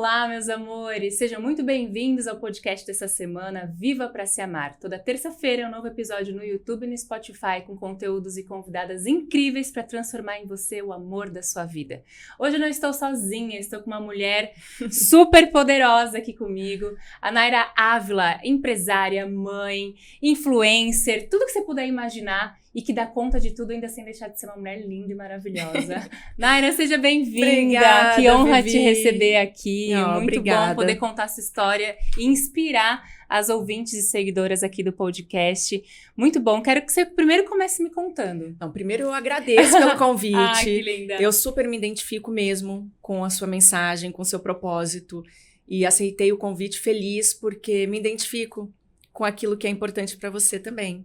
Olá, meus amores! Sejam muito bem-vindos ao podcast dessa semana, Viva Pra Se Amar. Toda terça-feira é um novo episódio no YouTube e no Spotify com conteúdos e convidadas incríveis para transformar em você o amor da sua vida. Hoje eu não estou sozinha, estou com uma mulher super poderosa aqui comigo, a Naira Ávila, empresária, mãe, influencer, tudo que você puder imaginar e que dá conta de tudo ainda sem deixar de ser uma mulher linda e maravilhosa. Naira, seja bem-vinda! Obrigada, que honra Vivi. te receber aqui. Muito Obrigada. bom poder contar essa história e inspirar as ouvintes e seguidoras aqui do podcast. Muito bom. Quero que você primeiro comece me contando. Então, primeiro eu agradeço pelo convite. Ai, que linda. Eu super me identifico mesmo com a sua mensagem, com o seu propósito. E aceitei o convite feliz porque me identifico com aquilo que é importante para você também.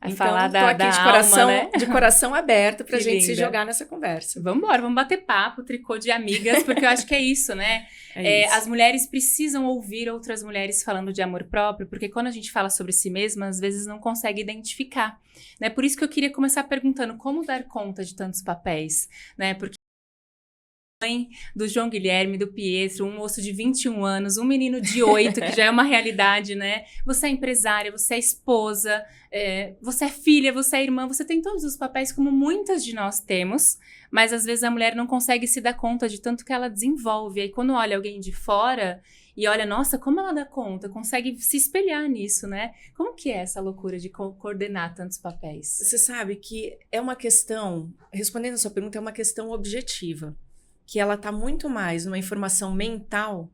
A então, falar tô aqui da de coração, alma, né? de coração aberto pra Que gente se linda. jogar nessa conversa. Vamos embora, vamos bater papo, tricô de amigas, porque eu acho que é isso, né? Isso. As mulheres precisam ouvir outras mulheres falando de amor próprio, porque quando a gente fala sobre si mesma, às vezes não consegue identificar, né? Por isso que eu queria começar perguntando como dar conta de tantos papéis, né? Porque mãe do João Guilherme, do Pietro, um moço de 21 anos, um menino de 8, que já é uma realidade, né? Você é empresária, você é esposa, você é filha, você é irmã, você tem todos os papéis como muitas de nós temos, mas às vezes a mulher não consegue se dar conta de tanto que ela desenvolve. Aí quando olha alguém de fora e olha, nossa, como ela dá conta, consegue se espelhar nisso, né? Como que é essa loucura de coordenar tantos papéis? Você sabe que é uma questão, respondendo a sua pergunta, é uma questão objetiva. Que ela está muito mais numa informação mental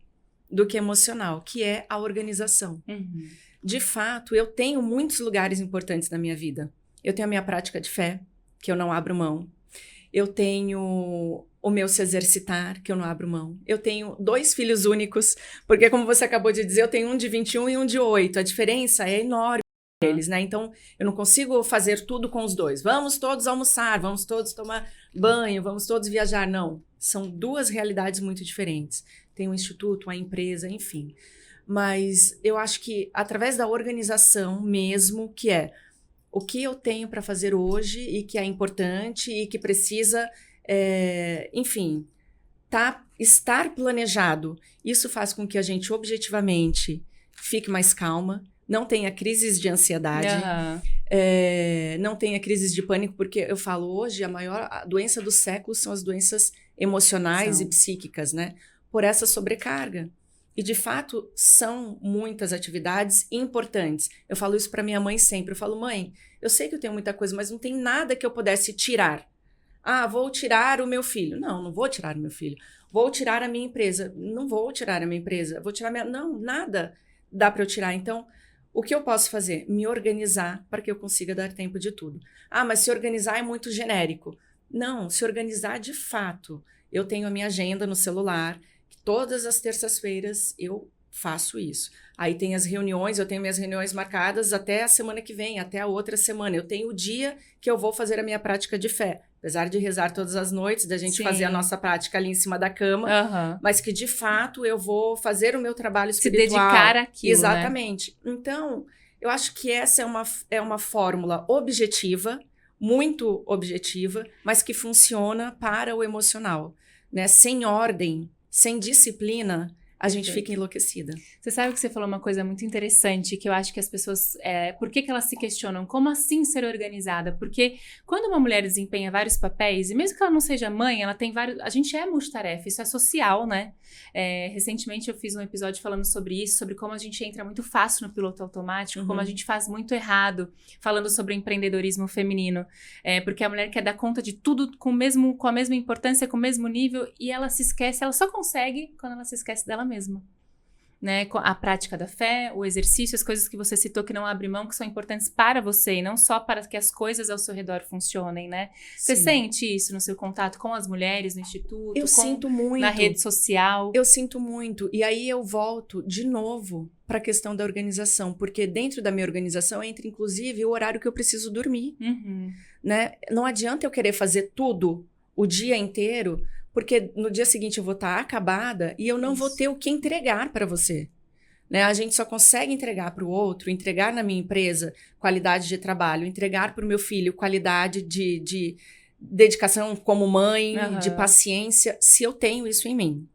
do que emocional, que é a organização. Uhum. De fato, eu tenho muitos lugares importantes na minha vida. Eu tenho a minha prática de fé, que eu não abro mão. Eu tenho o meu se exercitar, que eu não abro mão. Eu tenho 2 filhos únicos, porque como você acabou de dizer, eu tenho um de 21 e um de 8. A diferença é enorme. Eles, né? Então, eu não consigo fazer tudo com os 2. Vamos todos almoçar, vamos todos tomar banho, vamos todos viajar. Não, são 2 realidades muito diferentes. Tem o instituto, a empresa, enfim. Mas eu acho que através da organização mesmo, que é o que eu tenho para fazer hoje e que é importante e que precisa, enfim, estar planejado. Isso faz com que a gente objetivamente fique mais calma, não tenha crises de ansiedade, não tenha crises de pânico, porque eu falo hoje, a maior doença do século são as doenças emocionais e psíquicas, né? Por essa sobrecarga. E, de fato, são muitas atividades importantes. Eu falo isso para minha mãe sempre. Eu falo, mãe, eu sei que eu tenho muita coisa, mas não tem nada que eu pudesse tirar. Ah, vou tirar o meu filho. Não vou tirar o meu filho. Vou tirar a minha empresa. Não vou tirar a minha empresa. Vou tirar Não, nada dá para eu tirar. Então, o que eu posso fazer? Me organizar para que eu consiga dar tempo de tudo. Ah, mas se organizar é muito genérico. Não, se organizar de fato. Eu tenho a minha agenda no celular, que todas as terças-feiras eu faço isso. Aí tem as reuniões, eu tenho minhas reuniões marcadas até a semana que vem, até a outra semana. Eu tenho o dia que eu vou fazer a minha prática de fé. Apesar de rezar todas as noites, da gente fazer a nossa prática ali em cima da cama, mas que, de fato, eu vou fazer o meu trabalho espiritual. Se dedicar àquilo, exatamente. Né? Então, eu acho que essa é uma fórmula objetiva, muito objetiva, mas que funciona para o emocional. Né? Sem ordem, sem disciplina, a gente fica enlouquecida. Você sabe que você falou uma coisa muito interessante, que eu acho que as pessoas... por que elas se questionam? Como assim ser organizada? Porque quando uma mulher desempenha vários papéis, e mesmo que ela não seja mãe, ela tem vários... A gente é multitarefa, isso é social, né? Recentemente eu fiz um episódio falando sobre isso, sobre como a gente entra muito fácil no piloto automático, como a gente faz muito errado, falando sobre empreendedorismo feminino. Porque a mulher quer dar conta de tudo com a mesma importância, com o mesmo nível, e ela se esquece, ela só consegue quando ela se esquece dela mesma. Né? A prática da fé, o exercício, as coisas que você citou que não abre mão, que são importantes para você e não só para que as coisas ao seu redor funcionem, né? Você sente isso no seu contato com as mulheres no instituto? Eu sinto muito. Na rede social? Eu sinto muito. E aí eu volto de novo para a questão da organização, porque dentro da minha organização entra inclusive o horário que eu preciso dormir. Né? Não adianta eu querer fazer tudo o dia inteiro, porque no dia seguinte eu vou estar acabada e eu não vou ter o que entregar para você. Né? A gente só consegue entregar para o outro, entregar na minha empresa qualidade de trabalho, entregar para o meu filho qualidade de dedicação como mãe, de paciência, se eu tenho isso em mim.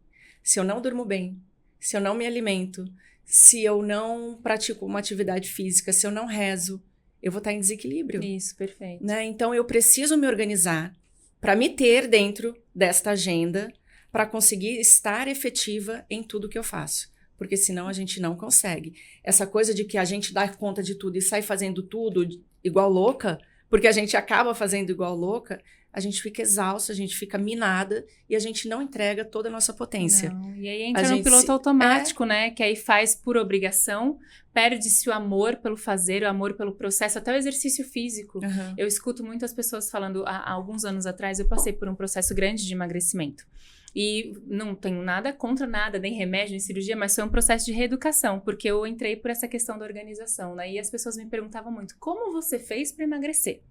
Se eu não durmo bem, se eu não me alimento, se eu não pratico uma atividade física, se eu não rezo, eu vou estar em desequilíbrio. Isso, perfeito. Né? Então, eu preciso me organizar para me ter dentro desta agenda, para conseguir estar efetiva em tudo que eu faço. Porque senão a gente não consegue. Essa coisa de que a gente dá conta de tudo e sai fazendo tudo igual louca, porque a gente acaba fazendo igual louca, a gente fica exausta, a gente fica minada e a gente não entrega toda a nossa potência. Não. E aí entra no piloto automático, né? Que aí faz por obrigação, perde-se o amor pelo fazer, o amor pelo processo, até o exercício físico. Uhum. Eu escuto muitas pessoas falando, há alguns anos atrás eu passei por um processo grande de emagrecimento. E não tenho nada contra nada, nem remédio, nem cirurgia, mas foi um processo de reeducação, porque eu entrei por essa questão da organização, né? E as pessoas me perguntavam muito, como você fez para emagrecer?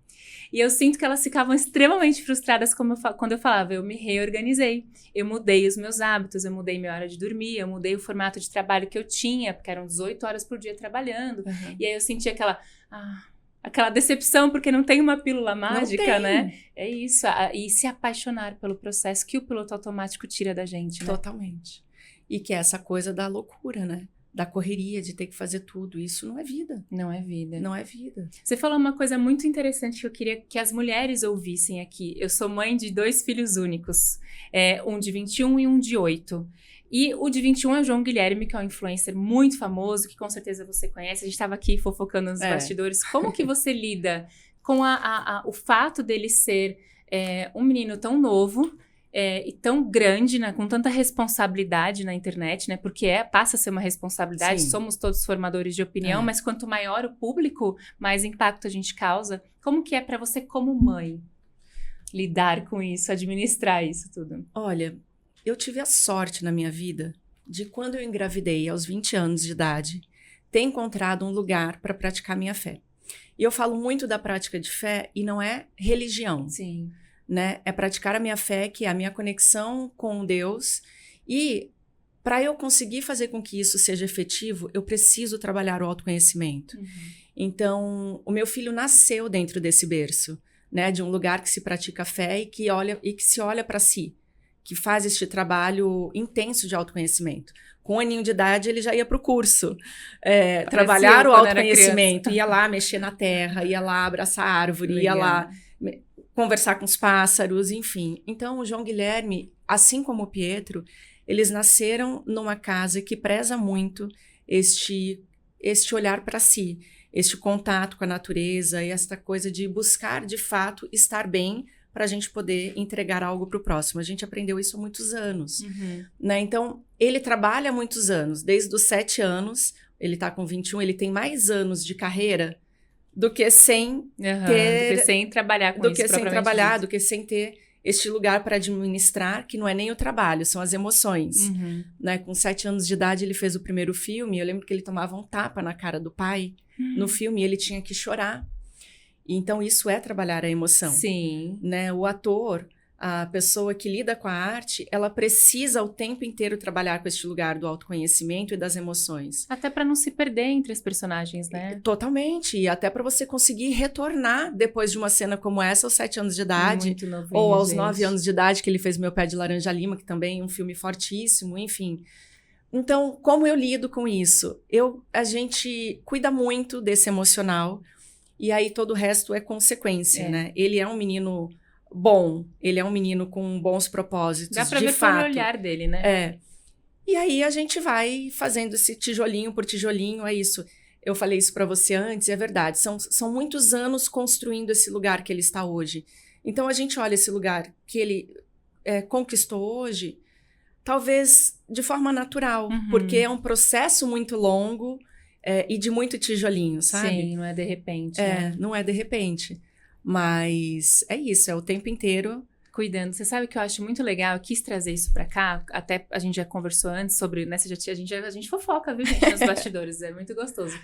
E eu sinto que elas ficavam extremamente frustradas quando eu falava, eu me reorganizei, eu mudei os meus hábitos, eu mudei minha hora de dormir, eu mudei o formato de trabalho que eu tinha, porque eram 18 horas por dia trabalhando. Uhum. E aí eu sentia aquela decepção, porque não tem uma pílula mágica, né? É isso. E se apaixonar pelo processo que o piloto automático tira da gente, né? Totalmente. E que é essa coisa da loucura, né? Da correria, de ter que fazer tudo. Isso não é vida. Não é vida. Não é vida. Você falou uma coisa muito interessante que eu queria que as mulheres ouvissem aqui. Eu sou mãe de 2 filhos únicos. Um de 21 e um de 8. E o de 21 é o João Guilherme, que é um influencer muito famoso, que com certeza você conhece. A gente estava aqui fofocando nos bastidores. Como que você lida com o fato dele ser um menino tão novo e tão grande, né, com tanta responsabilidade na internet, né? Porque passa a ser uma responsabilidade. Sim. Somos todos formadores de opinião, mas quanto maior o público, mais impacto a gente causa. Como que é para você, como mãe, lidar com isso, administrar isso tudo? Olha, eu tive a sorte na minha vida de, quando eu engravidei, aos 20 anos de idade, ter encontrado um lugar para praticar minha fé. E eu falo muito da prática de fé e não é religião. Sim. Né? É praticar a minha fé, que é a minha conexão com Deus. E para eu conseguir fazer com que isso seja efetivo, eu preciso trabalhar o autoconhecimento. Uhum. Então, o meu filho nasceu dentro desse berço, né? De um lugar que se pratica fé e que se olha para si, que faz este trabalho intenso de autoconhecimento. Com 1 aninho de idade, ele já ia para o curso. Trabalhar o autoconhecimento. Ia lá mexer na terra, ia lá abraçar a árvore, Legal. ia lá conversar com os pássaros, enfim. Então, o João Guilherme, assim como o Pietro, eles nasceram numa casa que preza muito este olhar para si, este contato com a natureza e esta coisa de buscar, de fato, estar bem para a gente poder entregar algo para o próximo. A gente aprendeu isso há muitos anos. Uhum. Né? Então, ele trabalha há muitos anos, desde os 7 anos, ele está com 21, ele tem mais anos de carreira do que sem ter... Do que sem trabalhar com isso, do que sem trabalhar, dito. do que sem ter este lugar para administrar, que não é nem o trabalho, são as emoções. Uhum. Né? Com 7 anos de idade, ele fez o primeiro filme, eu lembro que ele tomava um tapa na cara do pai no filme, e ele tinha que chorar. Então, isso é trabalhar a emoção. Sim. Né? O ator, a pessoa que lida com a arte, ela precisa o tempo inteiro trabalhar com este lugar do autoconhecimento e das emoções. Até para não se perder entre as personagens, né? Totalmente. E até para você conseguir retornar depois de uma cena como essa aos 7 anos de idade. Muito novinho, ou aos gente. 9 anos de idade, que ele fez Meu Pé de Laranja Lima, que também é um filme fortíssimo, enfim. Então, como eu lido com isso? A gente cuida muito desse emocional, e aí todo o resto é consequência, né? Ele é um menino bom, ele é um menino com bons propósitos, Dá pra de ver fato. pelo olhar dele, né? E aí a gente vai fazendo esse tijolinho por tijolinho, é isso. Eu falei isso para você antes, é verdade. São muitos anos construindo esse lugar que ele está hoje. Então a gente olha esse lugar que ele conquistou hoje, talvez de forma natural, porque é um processo muito longo e de muito tijolinho, sabe? Sim, não é de repente. Né? Não é de repente. Mas é isso, é o tempo inteiro cuidando. Você sabe que eu acho muito legal, eu quis trazer isso pra cá, até a gente já conversou antes sobre, né, a gente fofoca, viu, gente, nos bastidores, é muito gostoso.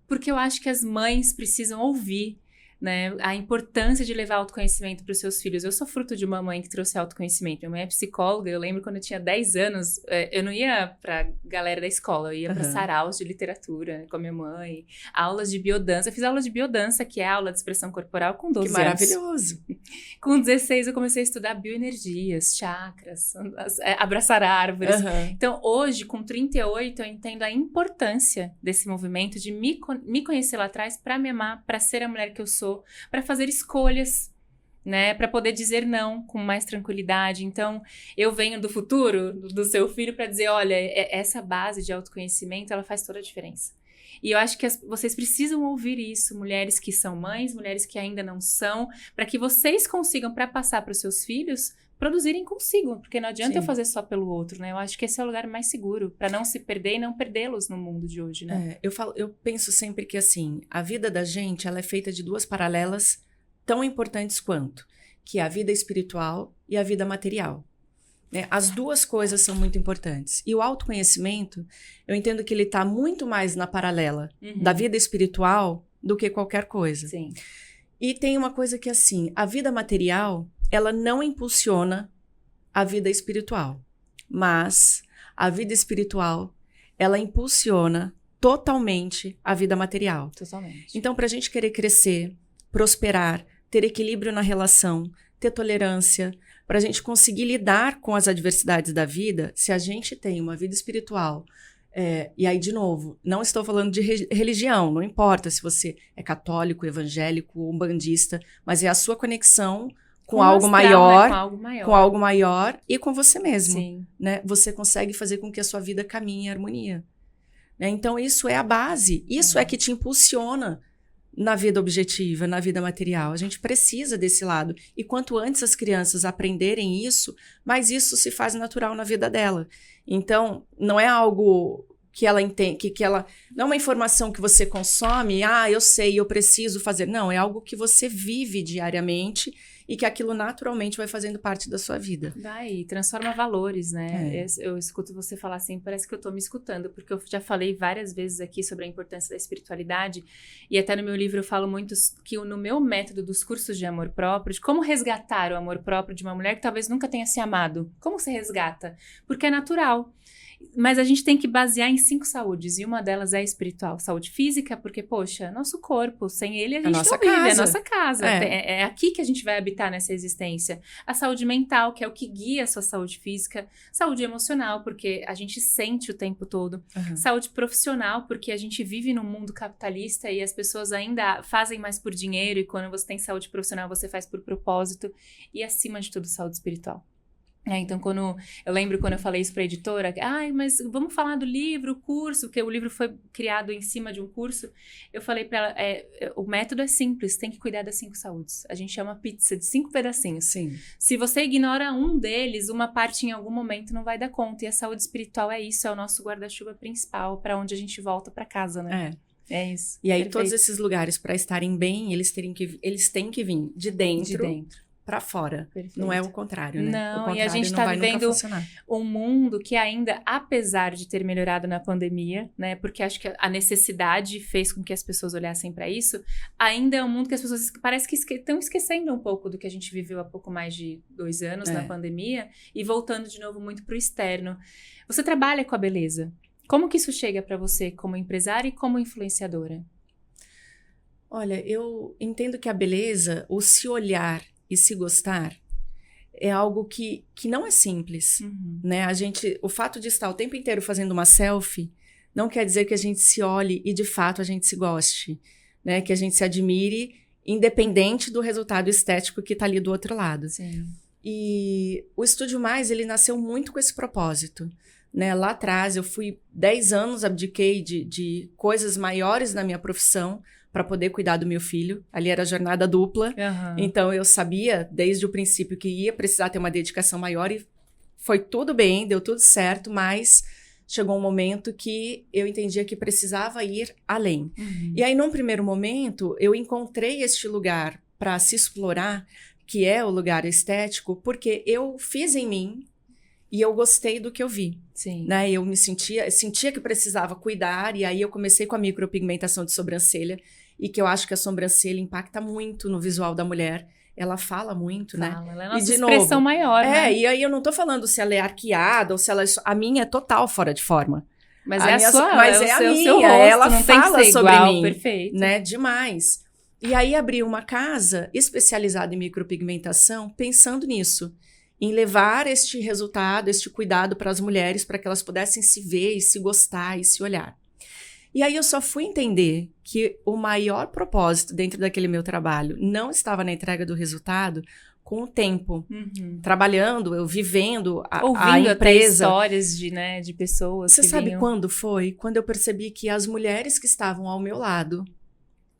Porque eu acho que as mães precisam ouvir né? A importância de levar autoconhecimento para os seus filhos. Eu sou fruto de uma mãe que trouxe autoconhecimento. Minha mãe é psicóloga. Eu lembro quando eu tinha 10 anos, eu não ia pra galera da escola, eu ia para saraus de literatura com a minha mãe, aulas de biodança. Eu fiz aula de biodança, que é aula de expressão corporal, com 12 anos. Que maravilhoso! Com 16 eu comecei a estudar bioenergias, chakras, abraçar árvores. Então hoje, com 38, eu entendo a importância desse movimento de me conhecer lá atrás para me amar, para ser a mulher que eu sou, para fazer escolhas, né, para poder dizer não com mais tranquilidade. Então, eu venho do futuro, do seu filho, para dizer, olha, essa base de autoconhecimento, ela faz toda a diferença. E eu acho que vocês precisam ouvir isso, mulheres que são mães, mulheres que ainda não são, para que vocês consigam, para passar para os seus filhos, produzirem consigo, porque não adianta eu fazer só pelo outro, né? Eu acho que esse é o lugar mais seguro, para não se perder e não perdê-los no mundo de hoje, né? Eu penso sempre que, assim, a vida da gente, ela é feita de duas paralelas tão importantes quanto, que é a vida espiritual e a vida material. Né? As duas coisas são muito importantes. E o autoconhecimento, eu entendo que ele está muito mais na paralela da vida espiritual do que qualquer coisa. Sim. E tem uma coisa que, assim, a vida material, ela não impulsiona a vida espiritual. Mas a vida espiritual, ela impulsiona totalmente a vida material. Totalmente. Então, para a gente querer crescer, prosperar, ter equilíbrio na relação, ter tolerância, para a gente conseguir lidar com as adversidades da vida, se a gente tem uma vida espiritual, e aí, de novo, não estou falando de religião, não importa se você é católico, evangélico, umbandista, mas é a sua conexão com algo maior, né? Com algo maior e com você mesmo. Sim. Né? Você consegue fazer com que a sua vida caminhe em harmonia. Né? Então, isso é a base, isso é que te impulsiona na vida objetiva, na vida material. A gente precisa desse lado. E quanto antes as crianças aprenderem isso, mais isso se faz natural na vida dela. Então, não é algo que ela entende, que ela... Não é uma informação que você consome, eu sei, eu preciso fazer. Não, é algo que você vive diariamente e que aquilo naturalmente vai fazendo parte da sua vida. Vai, transforma valores, né? Eu escuto você falar assim, parece que eu tô me escutando, porque eu já falei várias vezes aqui sobre a importância da espiritualidade, e até no meu livro eu falo muito que no meu método dos cursos de amor próprio, de como resgatar o amor próprio de uma mulher que talvez nunca tenha se amado. Como você resgata? Porque é natural. Mas a gente tem que basear em 5 saúdes, e uma delas é a espiritual. Saúde física, porque, poxa, nosso corpo, sem ele a gente não vive, é a nossa casa. É aqui que a gente vai habitar nessa existência. A saúde mental, que é o que guia a sua saúde física. Saúde emocional, porque a gente sente o tempo todo. Saúde profissional, porque a gente vive num mundo capitalista e as pessoas ainda fazem mais por dinheiro, e quando você tem saúde profissional, você faz por propósito. E, acima de tudo, saúde espiritual. Então, eu lembro quando eu falei isso para a editora, mas vamos falar do livro, o curso, porque o livro foi criado em cima de um curso. Eu falei para ela, o método é simples, tem que cuidar das 5 saúdes. A gente chama pizza de 5 pedacinhos. Sim. Se você ignora um deles, uma parte em algum momento não vai dar conta. E a saúde espiritual é isso, é o nosso guarda-chuva principal, para onde a gente volta para casa, né? É isso. E aí, todos esses lugares, para estarem bem, eles têm que vir de dentro. Para fora. Perfeito. Não é o contrário, né? Não, o contrário e a gente está vivendo um mundo que ainda, apesar de ter melhorado na pandemia, né? Porque acho que a necessidade fez com que as pessoas olhassem para isso, ainda é um mundo que as pessoas parece que estão esquecendo um pouco do que a gente viveu há pouco mais de 2 anos na pandemia e voltando de novo muito para o externo. Você trabalha com a beleza. Como que isso chega para você como empresária e como influenciadora? Olha, eu entendo que a beleza, o se olhar e se gostar, é algo que não é simples, né? O fato de estar o tempo inteiro fazendo uma selfie não quer dizer que a gente se olhe e de fato a gente se goste, né? Que a gente se admire, independente do resultado estético que está ali do outro lado. Sim. E o Estúdio Mais, ele nasceu muito com esse propósito, né? Lá atrás, eu fui 10 anos, abdiquei de coisas maiores na minha profissão para poder cuidar do meu filho. Ali era jornada dupla. Então, eu sabia desde o princípio que ia precisar ter uma dedicação maior e foi tudo bem, deu tudo certo, mas chegou um momento que eu entendia que precisava ir além. E aí, num primeiro momento, eu encontrei este lugar para se explorar, que é o lugar estético, porque eu fiz em mim e eu gostei do que eu vi. Sim. Né? Eu sentia que precisava cuidar, e aí eu comecei com a micropigmentação de sobrancelha. e que eu acho que a sobrancelha impacta muito no visual da mulher. Ela fala muito, né? Ela é a nossa de expressão novo, maior, né? E aí eu não tô falando se ela é arqueada ou se ela a minha é total fora de forma. Mas a é minha, a sua, mas é é a o seu minha, rosto, ela não tem que fala ser sobre igual, mim, perfeito. né? Demais. E aí abri uma casa especializada em micropigmentação pensando nisso, em levar este resultado, este cuidado para as mulheres, para que elas pudessem se ver e se gostar e se olhar. E aí eu só fui entender que o maior propósito dentro daquele meu trabalho não estava na entrega do resultado com o tempo. Trabalhando, eu vivendo ouvindo a até empresa. Histórias de pessoas Você que sabe vinham... quando foi? Quando eu percebi que as mulheres que estavam ao meu lado,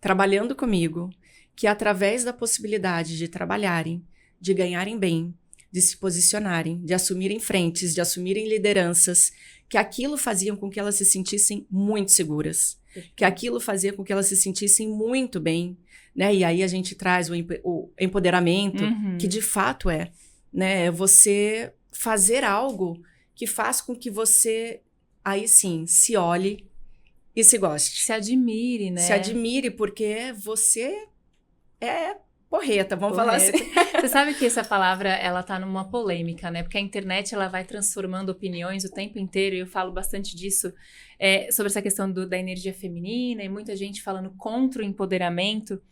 trabalhando comigo, que através da possibilidade de trabalharem, de ganharem bem, de se posicionarem, de assumirem frentes, de assumirem lideranças, que aquilo fazia com que elas se sentissem muito seguras, que aquilo fazia com que elas se sentissem muito bem, né? E aí a gente traz o empoderamento, que de fato né? Você fazer algo que faz com que você, aí sim, se olhe e se goste. Se admire, né? Se admire, porque você é porreta, vamos falar assim. Você sabe que essa palavra, ela tá numa polêmica, né? Porque a internet, ela vai transformando opiniões o tempo inteiro, e eu falo bastante disso, sobre essa questão da energia feminina, e muita gente falando contra o empoderamento,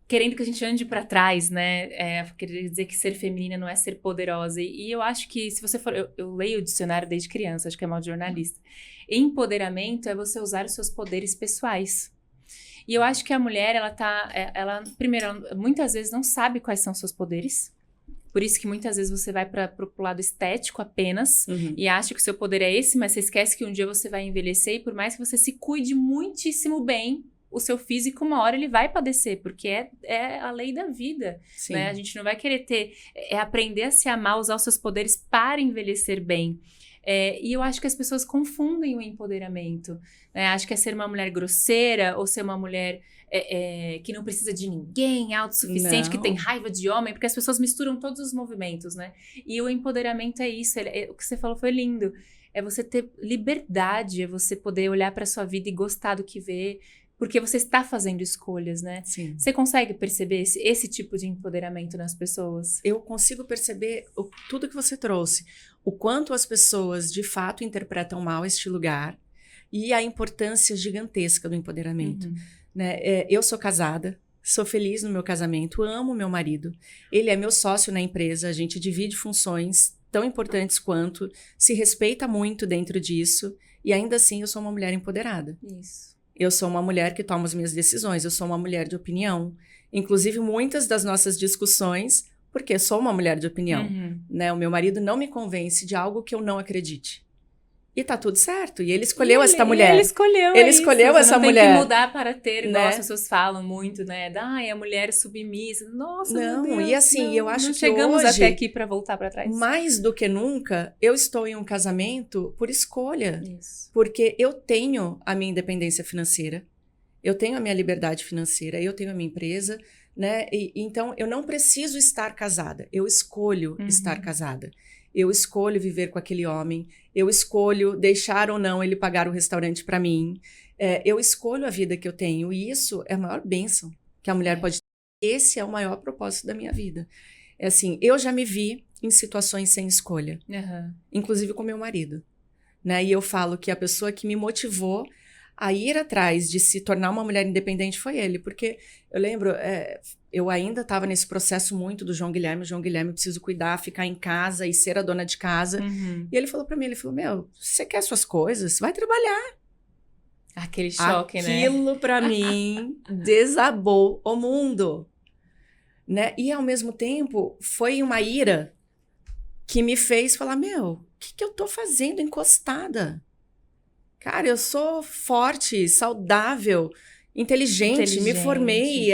querendo que a gente ande pra trás, né? Querer dizer que ser feminina não é ser poderosa. E eu acho que, se você for... Eu leio o dicionário desde criança, acho que é mal de jornalista. Empoderamento é você usar os seus poderes pessoais. E eu acho que a mulher, primeiro, ela muitas vezes não sabe quais são os seus poderes. Por isso que muitas vezes você vai pro lado estético apenas e acha que o seu poder é esse, mas você esquece que um dia você vai envelhecer, e por mais que você se cuide muitíssimo bem, o seu físico, uma hora ele vai padecer, porque é a lei da vida, né? A gente não vai querer aprender a se amar, usar os seus poderes para envelhecer bem. E eu acho que as pessoas confundem o empoderamento, né? Acho que é ser uma mulher grosseira ou ser uma mulher que não precisa de ninguém, autossuficiente, que tem raiva de homem, porque as pessoas misturam todos os movimentos, né? E o empoderamento é isso, o que você falou foi lindo, é você ter liberdade, é você poder olhar para sua vida e gostar do que vê, porque você está fazendo escolhas, né? Sim. Você consegue perceber esse tipo de empoderamento nas pessoas? Eu consigo perceber tudo que você trouxe. O quanto as pessoas, de fato, interpretam mal este lugar e a importância gigantesca do empoderamento. Né? Eu sou casada, sou feliz no meu casamento, amo meu marido. Ele é meu sócio na empresa, a gente divide funções tão importantes quanto, se respeita muito dentro disso, e ainda assim eu sou uma mulher empoderada. Isso. Eu sou uma mulher que toma as minhas decisões, eu sou uma mulher de opinião. Inclusive, muitas das nossas discussões, porque sou uma mulher de opinião, né? O meu marido não me convence de algo que eu não acredite. E tá tudo certo. E ele escolheu esta mulher. Ele escolheu essa mulher. Não tem que mudar para ter, igual né? As pessoas falam muito, né? A mulher submissa. Nossa, não, meu Deus, e assim, eu acho que chegamos hoje, até aqui para voltar para trás. Mais do que nunca, eu estou em um casamento por escolha. Isso. Porque eu tenho a minha independência financeira, eu tenho a minha liberdade financeira, eu tenho a minha empresa, né? Então, eu não preciso estar casada. Eu escolho estar casada. Eu escolho viver com aquele homem. Eu escolho deixar ou não ele pagar o restaurante para mim. Eu escolho a vida que eu tenho. E isso é a maior bênção que a mulher pode ter. Esse é o maior propósito da minha vida. É assim, eu já me vi em situações sem escolha. Inclusive com meu marido. Né? E eu falo que a pessoa que me motivou a ir atrás de se tornar uma mulher independente foi ele. Porque eu lembro, eu ainda estava nesse processo muito do João Guilherme. João Guilherme, eu preciso cuidar, ficar em casa e ser a dona de casa. E ele falou para mim, meu, você quer suas coisas? Vai trabalhar. Aquele choque, né? Aquilo para mim desabou o mundo. Né? E ao mesmo tempo foi uma ira que me fez falar, o que eu tô fazendo encostada? Cara, eu sou forte, saudável, inteligente. Me formei.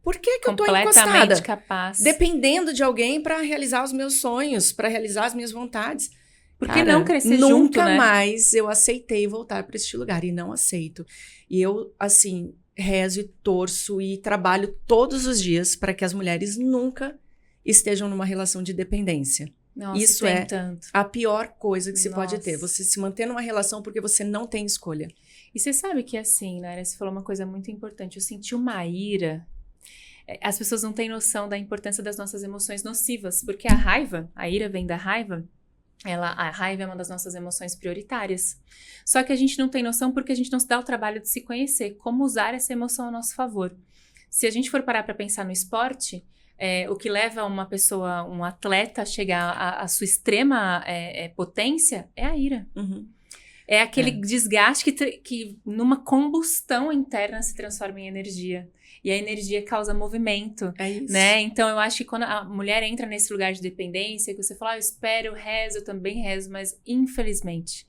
Por que eu tô encostada? Completamente capaz. Dependendo de alguém para realizar os meus sonhos, para realizar as minhas vontades. Por que não crescer junto, né? Nunca mais eu aceitei voltar para este lugar e não aceito. E eu, assim, rezo e torço e trabalho todos os dias para que as mulheres nunca estejam numa relação de dependência. Nossa, isso a pior coisa que se pode ter. Você se manter numa relação porque você não tem escolha. E você sabe que assim, Naira, você falou uma coisa muito importante. Eu senti uma ira. As pessoas não têm noção da importância das nossas emoções nocivas, porque a ira vem da raiva. A raiva é uma das nossas emoções prioritárias. Só que a gente não tem noção porque a gente não se dá o trabalho de se conhecer, como usar essa emoção a nosso favor. Se a gente for parar para pensar no esporte, o que leva uma pessoa, um atleta a chegar à sua extrema potência é a ira. Uhum. É aquele desgaste que numa combustão interna se transforma em energia. E a energia causa movimento, É isso. né? Então, eu acho que quando a mulher entra nesse lugar de dependência, que você fala, eu espero, eu rezo, eu também rezo, mas infelizmente,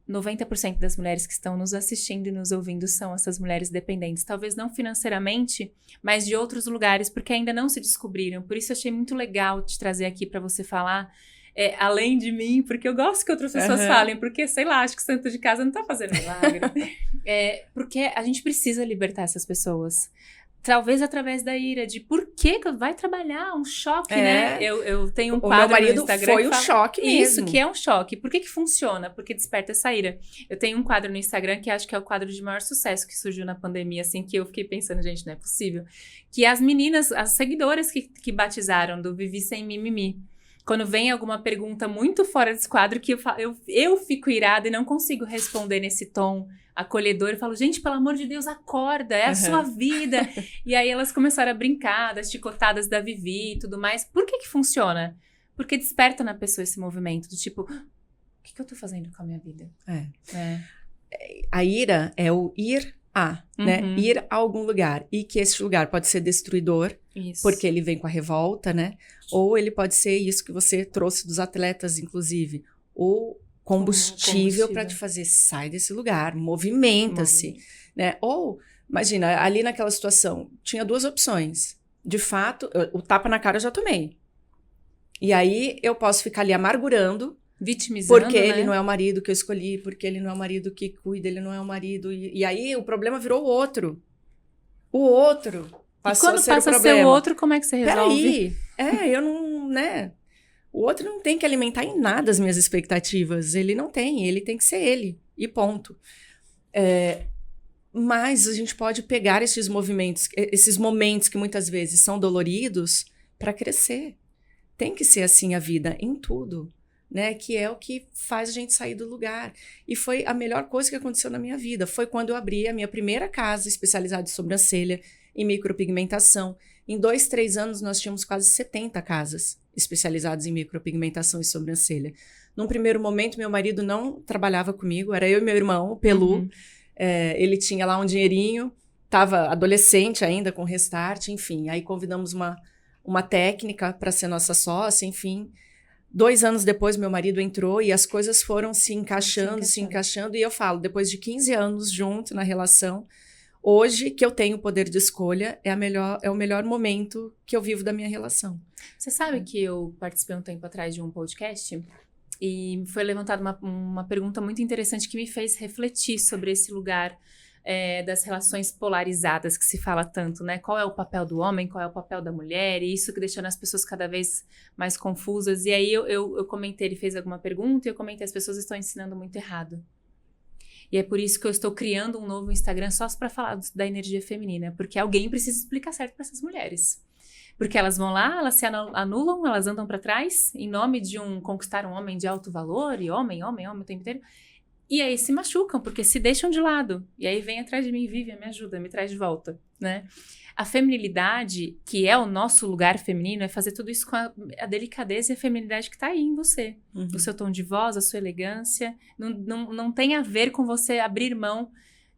90% das mulheres que estão nos assistindo e nos ouvindo são essas mulheres dependentes. Talvez não financeiramente, mas de outros lugares, porque ainda não se descobriram. Por isso, eu achei muito legal te trazer aqui para você falar além de mim, porque eu gosto que outras pessoas falem, porque, sei lá, acho que o santo de casa não tá fazendo milagre. Porque a gente precisa libertar essas pessoas. Talvez através da ira, de por que vai trabalhar, um choque, né? Eu tenho um quadro no Instagram foi um choque mesmo. Isso, que é um choque. Por que funciona? Porque desperta essa ira. Eu tenho um quadro no Instagram que acho que é o quadro de maior sucesso que surgiu na pandemia, assim, que eu fiquei pensando, gente, não é possível. Que as meninas, as seguidoras que batizaram do Vivi Sem Mimimi. Quando vem alguma pergunta muito fora desse quadro, que eu fico irada e não consigo responder nesse tom acolhedor. Eu falo, gente, pelo amor de Deus, acorda, é a sua vida. E aí elas começaram a brincar das chicotadas da Vivi e tudo mais. Por que funciona? Porque desperta na pessoa esse movimento do tipo, o que eu tô fazendo com a minha vida? A ira é o ir né? Ir a algum lugar. E que esse lugar pode ser destruidor, porque ele vem com a revolta, né? Ou ele pode ser isso que você trouxe dos atletas, inclusive. O combustível para te fazer, sai desse lugar, movimenta-se, né? Ou, imagina, ali naquela situação, tinha duas opções. De fato, o tapa na cara eu já tomei. E aí, eu posso ficar ali amargurando, vitimizando, porque né? ele não é o marido que eu escolhi, porque ele não é o marido que cuida, ele não é o marido. E aí, o problema virou o outro. O outro passou a ser o problema. E quando passa a ser o outro, como é que você resolve? Peraí, eu não, né? O outro não tem que alimentar em nada as minhas expectativas. Ele não tem, ele tem que ser ele. E ponto. Mas a gente pode pegar esses movimentos, esses momentos que muitas vezes são doloridos para crescer. Tem que ser assim a vida, em tudo. Né, que é o que faz a gente sair do lugar. E foi a melhor coisa que aconteceu na minha vida. Foi quando eu abri a minha primeira casa especializada em sobrancelha, em micropigmentação. Em 2, 3 anos, nós tínhamos quase 70 casas especializadas em micropigmentação e sobrancelha. Num primeiro momento, meu marido não trabalhava comigo, era eu e meu irmão, o Pelu. Ele tinha lá um dinheirinho, estava adolescente ainda, com Restart, enfim. Aí convidamos uma técnica para ser nossa sócia, enfim. 2 anos depois, meu marido entrou e as coisas foram se encaixando. E eu falo, depois de 15 anos junto na relação, hoje que eu tenho o poder de escolha, é o melhor momento que eu vivo da minha relação. Você sabe que eu participei um tempo atrás de um podcast e foi levantada uma pergunta muito interessante que me fez refletir sobre esse lugar das relações polarizadas que se fala tanto, né? Qual é o papel do homem, qual é o papel da mulher, e isso que deixando as pessoas cada vez mais confusas. E aí eu comentei, ele fez alguma pergunta e eu comentei, as pessoas estão ensinando muito errado. E é por isso que eu estou criando um novo Instagram só para falar da energia feminina, porque alguém precisa explicar certo para essas mulheres. Porque elas vão lá, elas se anulam, elas andam para trás, em nome de conquistar um homem de alto valor, e homem o tempo inteiro. E aí se machucam, porque se deixam de lado. E aí vem atrás de mim, Vivian, me ajuda, me traz de volta, né? A feminilidade, que é o nosso lugar feminino, é fazer tudo isso com a delicadeza e a feminilidade que tá aí em você. O seu tom de voz, a sua elegância. Não tem a ver com você abrir mão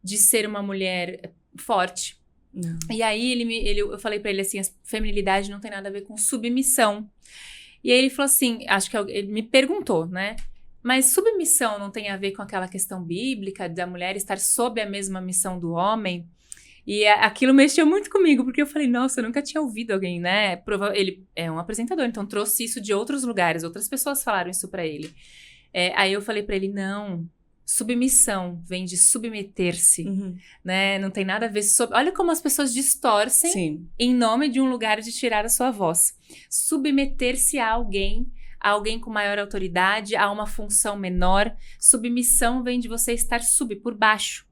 de ser uma mulher forte. Não. E aí eu falei pra ele assim, a feminilidade não tem nada a ver com submissão. E aí ele falou assim, acho que ele me perguntou, né? Mas submissão não tem a ver com aquela questão bíblica da mulher estar sob a mesma missão do homem? E aquilo mexeu muito comigo, porque eu falei, nossa, eu nunca tinha ouvido alguém, né? Ele é um apresentador, então trouxe isso de outros lugares, outras pessoas falaram isso pra ele. Aí eu falei pra ele, não, submissão vem de submeter-se, né? Não tem nada a ver... Olha como as pessoas distorcem em nome de um lugar de tirar a sua voz. Submeter-se a alguém com maior autoridade, a uma função menor. Submissão vem de você estar por baixo.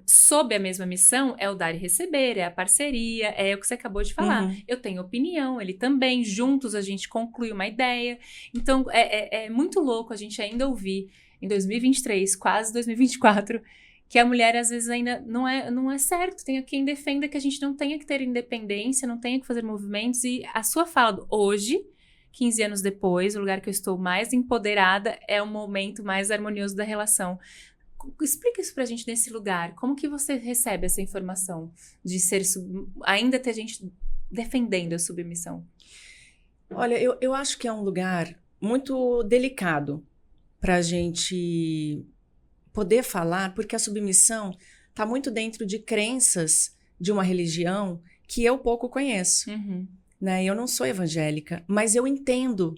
sob a mesma missão, é o dar e receber, é a parceria, é o que você acabou de falar. Eu tenho opinião, ele também, juntos a gente conclui uma ideia. Então, é muito louco a gente ainda ouvir, em 2023, quase 2024, que a mulher, às vezes, ainda não é certo. Tem quem defenda que a gente não tenha que ter independência, não tenha que fazer movimentos. E a sua fala, hoje, 15 anos depois, o lugar que eu estou mais empoderada é o momento mais harmonioso da relação. Explica isso pra gente nesse lugar. Como que você recebe essa informação de ser ainda ter gente defendendo a submissão? Olha, eu acho que é um lugar muito delicado pra gente poder falar, porque a submissão está muito dentro de crenças de uma religião que eu pouco conheço. Né? Eu não sou evangélica, mas eu entendo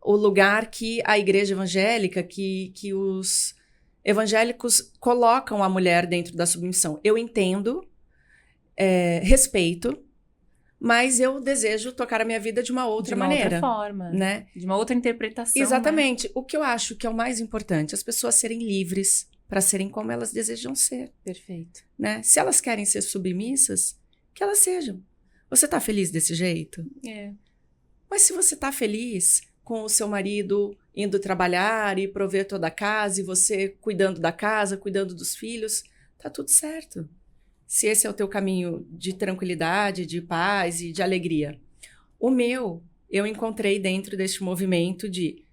o lugar que a igreja evangélica, que os evangélicos colocam a mulher dentro da submissão. Eu entendo, respeito, mas eu desejo tocar a minha vida de uma outra maneira. De uma outra forma. Né? De uma outra interpretação. Exatamente. Né? O que eu acho que é o mais importante, as pessoas serem livres para serem como elas desejam ser. Perfeito. Né? Se elas querem ser submissas, que elas sejam. Você tá feliz desse jeito? Mas se você tá feliz com o seu marido indo trabalhar e prover toda a casa, e você cuidando da casa, cuidando dos filhos, tá tudo certo. Se esse é o teu caminho de tranquilidade, de paz e de alegria. O meu, eu encontrei dentro deste movimento de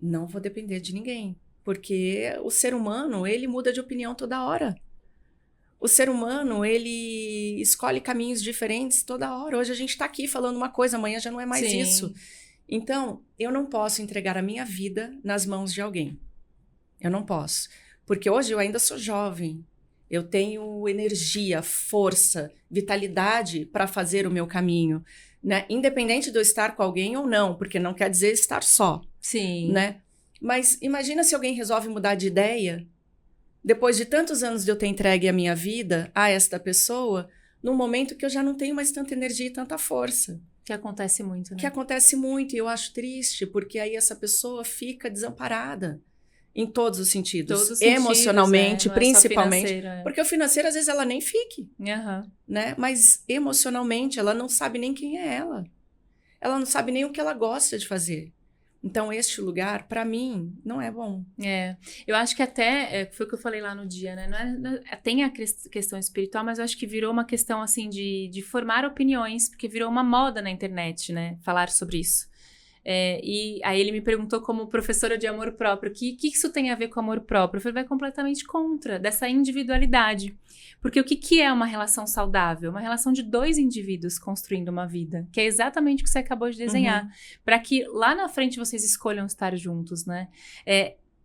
não vou depender de ninguém, porque o ser humano, ele muda de opinião toda hora. O ser humano, ele escolhe caminhos diferentes toda hora. Hoje a gente está aqui falando uma coisa, amanhã já não é mais isso. Então, eu não posso entregar a minha vida nas mãos de alguém. Eu não posso. Porque hoje eu ainda sou jovem. Eu tenho energia, força, vitalidade para fazer o meu caminho. Né? Independente de eu estar com alguém ou não, porque não quer dizer estar só. Sim. Né? Mas imagina se alguém resolve mudar de ideia. Depois de tantos anos de eu ter entregue a minha vida a esta pessoa, num momento que eu já não tenho mais tanta energia e tanta força. Que acontece muito, né? Que acontece muito, e eu acho triste, porque aí essa pessoa fica desamparada em todos os sentidos. Todos os sentidos, emocionalmente, principalmente. Porque o financeiro, às vezes, ela nem fique. Né? Mas emocionalmente, ela não sabe nem quem é ela. Ela não sabe nem o que ela gosta de fazer. Então, este lugar, para mim, não é bom. Eu acho que até, foi o que eu falei lá no dia, né? Tem a questão espiritual, mas eu acho que virou uma questão, assim, de formar opiniões, porque virou uma moda na internet, né? Falar sobre isso. E aí ele me perguntou como professora de amor próprio, o que isso tem a ver com amor próprio? Eu falei, vai completamente contra dessa individualidade. Porque o que é uma relação saudável? Uma relação de dois indivíduos construindo uma vida, que é exatamente o que você acabou de desenhar. Para que lá na frente vocês escolham estar juntos, né?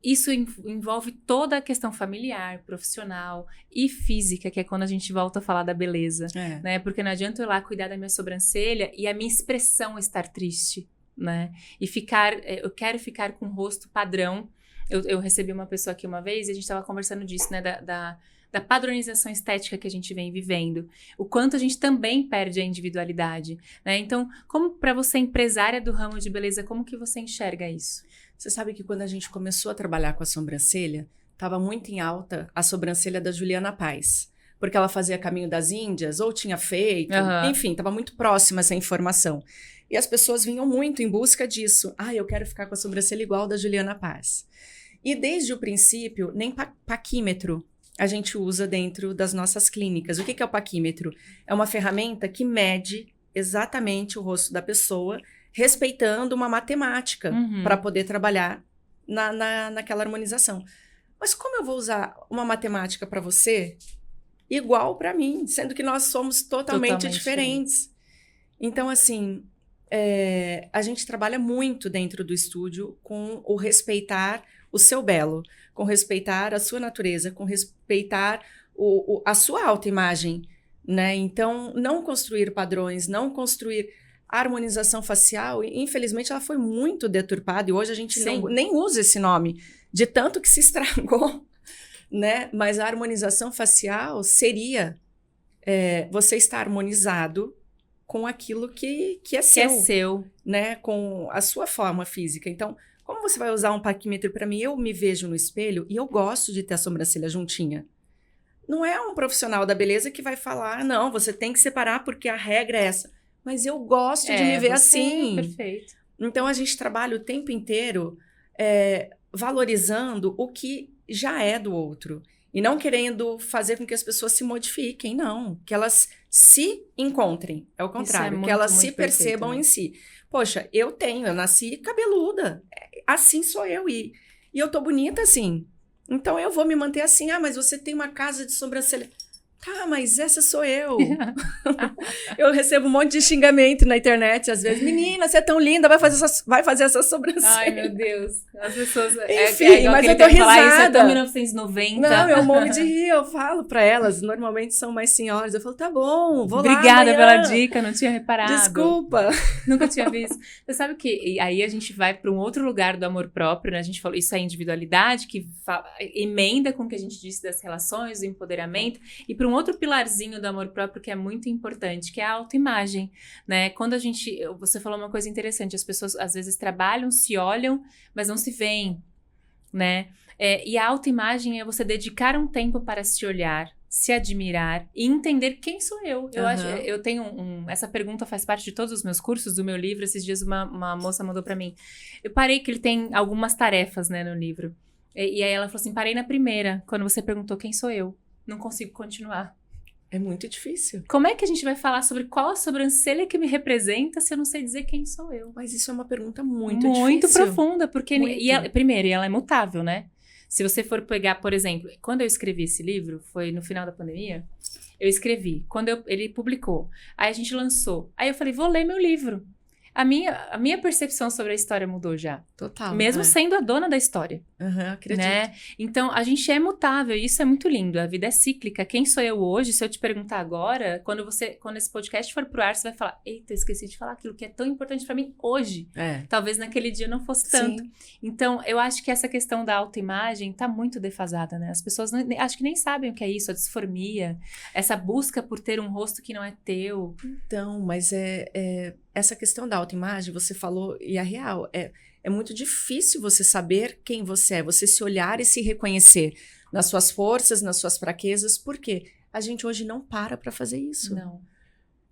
Isso envolve toda a questão familiar, profissional e física, que é quando a gente volta a falar da beleza. Né? Porque não adianta eu ir lá cuidar da minha sobrancelha e a minha expressão estar triste. Né? E eu quero ficar com o rosto padrão. Eu recebi uma pessoa aqui uma vez e a gente estava conversando disso, né? Da padronização estética que a gente vem vivendo. O quanto a gente também perde a individualidade, né? Então, como para você, empresária do ramo de beleza, como que você enxerga isso? Você sabe que quando a gente começou a trabalhar com a sobrancelha, estava muito em alta a sobrancelha da Juliana Paz. Porque ela fazia Caminho das Índias, ou tinha feito, enfim, estava muito próxima essa informação. E as pessoas vinham muito em busca disso. Eu quero ficar com a sobrancelha igual da Juliana Paz. E desde o princípio, nem paquímetro a gente usa dentro das nossas clínicas. O que é o paquímetro? É uma ferramenta que mede exatamente o rosto da pessoa, respeitando uma matemática para poder trabalhar naquela harmonização. Mas como eu vou usar uma matemática para você igual para mim, sendo que nós somos totalmente diferentes? Então, assim, a gente trabalha muito dentro do estúdio com o respeitar o seu belo, com respeitar a sua natureza, com respeitar a sua autoimagem, né? Então, não construir padrões, não construir a harmonização facial. Infelizmente, ela foi muito deturpada e hoje a gente nem usa esse nome, de tanto que se estragou, né? Mas a harmonização facial seria você estar harmonizado com aquilo que é seu, né? Com a sua forma física. Então, como você vai usar um paquímetro para mim? Eu me vejo no espelho e eu gosto de ter a sobrancelha juntinha. Não é um profissional da beleza que vai falar, não, você tem que separar porque a regra é essa. Mas eu gosto de me ver assim. Perfeito. Então, a gente trabalha o tempo inteiro valorizando o que já é do outro. E não querendo fazer com que as pessoas se modifiquem, não. Que elas se encontrem. É o contrário. Que elas se percebam em si. Poxa, eu nasci cabeluda. Assim sou eu. E eu tô bonita assim. Então, eu vou me manter assim. Ah, mas você tem uma casa de sobrancelha. Tá, mas essa sou eu. Eu recebo um monte de xingamento na internet, às vezes. Menina, você é tão linda, vai fazer essa sobrancelha. Ai, meu Deus. As pessoas... Enfim, mas eu tô risada. Isso é tão 1990. Não, eu morro de rir, eu falo pra elas. Normalmente são mais senhoras. Eu falo, tá bom, vou lá Obrigada pela dica, não tinha reparado. Desculpa. Nunca tinha visto. Você sabe que e aí a gente vai para um outro lugar do amor próprio, né? A gente falou, isso é individualidade, que emenda com o que a gente disse das relações, do empoderamento, e para um outro pilarzinho do amor próprio que é muito importante, que é a autoimagem, né? Quando você falou uma coisa interessante, as pessoas às vezes trabalham, se olham, mas não se veem, né? E a autoimagem é você dedicar um tempo para se olhar, se admirar e entender quem sou eu. Eu tenho essa pergunta faz parte de todos os meus cursos, do meu livro. Esses dias uma moça mandou para mim. Eu parei que ele tem algumas tarefas, né, no livro. E aí ela falou assim, parei na primeira, quando você perguntou quem sou eu. Não consigo continuar. É muito difícil. Como é que a gente vai falar sobre qual a sobrancelha que me representa se eu não sei dizer quem sou eu? Mas isso é uma pergunta muito difícil. Muito profunda, porque... Primeiro, ela é mutável, né? Se você for pegar, por exemplo, quando eu escrevi esse livro, foi no final da pandemia, eu escrevi, quando ele publicou, aí a gente lançou, aí eu falei, vou ler meu livro. A minha percepção sobre a história mudou já. Total. Mesmo sendo a dona da história. Acredito. Né? Então, a gente é mutável e isso é muito lindo. A vida é cíclica. Quem sou eu hoje? Se eu te perguntar agora, quando esse podcast for pro ar, você vai falar, eita, eu esqueci de falar aquilo que é tão importante pra mim hoje. Talvez naquele dia não fosse tanto. Sim. Então, eu acho que essa questão da autoimagem tá muito defasada, né? As pessoas acho que nem sabem o que é isso, a disformia, essa busca por ter um rosto que não é teu. Então, mas essa questão da autoimagem, você falou, e é real, é muito difícil você saber quem você é, você se olhar e se reconhecer nas suas forças, nas suas fraquezas, porque a gente hoje não para fazer isso. Não.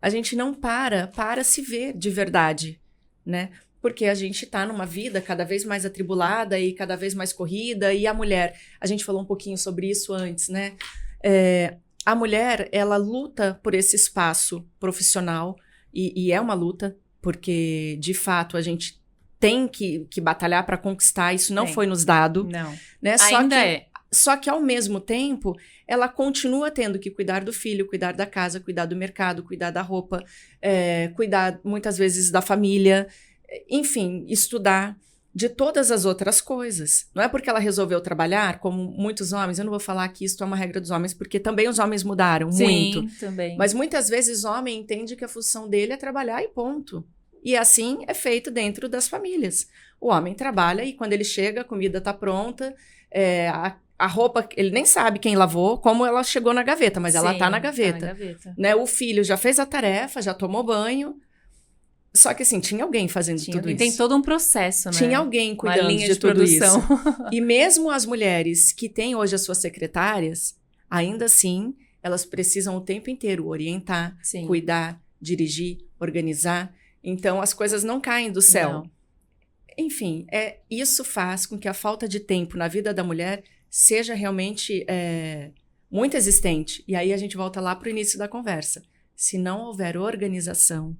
A gente não para se ver de verdade, né? Porque a gente tá numa vida cada vez mais atribulada e cada vez mais corrida, e a mulher, a gente falou um pouquinho sobre isso antes, né? A mulher, ela luta por esse espaço profissional, e é uma luta, porque, de fato, a gente tem que batalhar para conquistar, isso não foi nos dado. Não, né? Só que, ao mesmo tempo, ela continua tendo que cuidar do filho, cuidar da casa, cuidar do mercado, cuidar da roupa, cuidar, muitas vezes, da família, enfim, estudar, de todas as outras coisas. Não é porque ela resolveu trabalhar, como muitos homens, eu não vou falar que isso é uma regra dos homens, porque também os homens mudaram muito. Sim, também. Mas muitas vezes o homem entende que a função dele é trabalhar e ponto. E assim é feito dentro das famílias. O homem trabalha e quando ele chega, a comida está pronta, a roupa, ele nem sabe quem lavou, como ela chegou na gaveta, mas ela está na gaveta. Tá na gaveta. Né? O filho já fez a tarefa, já tomou banho. Só que assim, tinha alguém fazendo tudo isso. Tem todo um processo, né? Tinha alguém cuidando de tudo isso. E mesmo as mulheres que têm hoje as suas secretárias, ainda assim, elas precisam o tempo inteiro orientar, cuidar, dirigir, organizar. Então, as coisas não caem do céu. Não. Enfim, isso faz com que a falta de tempo na vida da mulher seja realmente muito existente. E aí a gente volta lá para o início da conversa. Se não houver organização,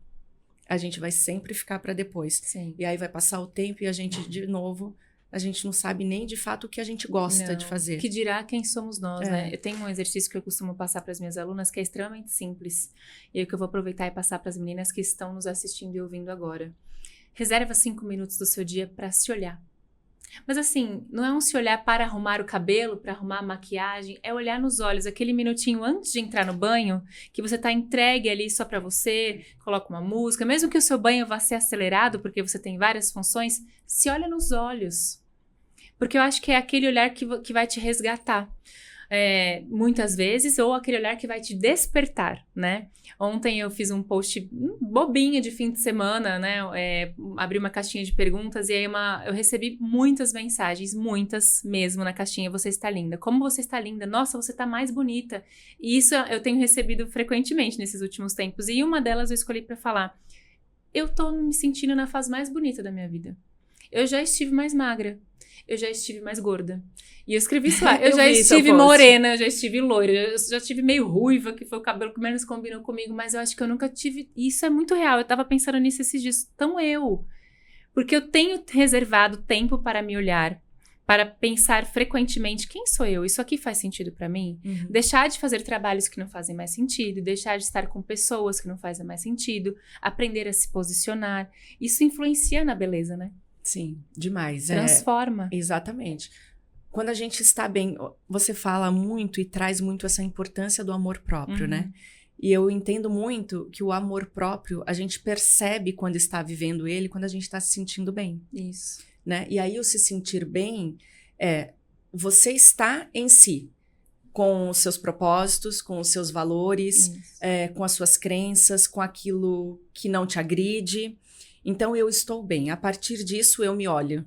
a gente vai sempre ficar para depois. Sim. E aí vai passar o tempo e a gente, de novo, a gente não sabe nem de fato o que a gente gosta de fazer. Que dirá quem somos nós, né? Eu tenho um exercício que eu costumo passar para as minhas alunas que é extremamente simples. E é o que eu vou aproveitar e passar para as meninas que estão nos assistindo e ouvindo agora. Reserva 5 minutos do seu dia para se olhar. Mas assim, não é um se olhar para arrumar o cabelo, para arrumar a maquiagem, é olhar nos olhos, aquele minutinho antes de entrar no banho, que você tá entregue ali só para você, coloca uma música, mesmo que o seu banho vá ser acelerado, porque você tem várias funções, se olha nos olhos. Porque eu acho que é aquele olhar que vai te resgatar. muitas vezes, ou aquele olhar que vai te despertar, né? Ontem eu fiz um post bobinho de fim de semana, né? Abri uma caixinha de perguntas e aí eu recebi muitas mensagens, muitas mesmo na caixinha. Você está linda. Como você está linda? Nossa, você está mais bonita. E isso eu tenho recebido frequentemente nesses últimos tempos. E uma delas eu escolhi para falar: eu tô me sentindo na fase mais bonita da minha vida. Eu já estive mais magra. Eu já estive mais gorda. E eu escrevi isso lá. Eu já estive morena, eu já estive loira, eu já estive meio ruiva, que foi o cabelo que menos combinou comigo, mas eu acho que eu nunca tive... Isso é muito real. Eu tava pensando nisso esses dias. Tão eu. Porque eu tenho reservado tempo para me olhar, para pensar frequentemente: quem sou eu? Isso aqui faz sentido para mim? Uhum. Deixar de fazer trabalhos que não fazem mais sentido, deixar de estar com pessoas que não fazem mais sentido, aprender a se posicionar. Isso influencia na beleza, né? Sim, demais. Transforma. Exatamente. Quando a gente está bem, você fala muito e traz muito essa importância do amor próprio, né? E eu entendo muito que o amor próprio, a gente percebe quando está vivendo ele, quando a gente está se sentindo bem. Isso. Né? E aí o se sentir bem você está em si, com os seus propósitos, com os seus valores, com as suas crenças, com aquilo que não te agride. Então eu estou bem. A partir disso eu me olho.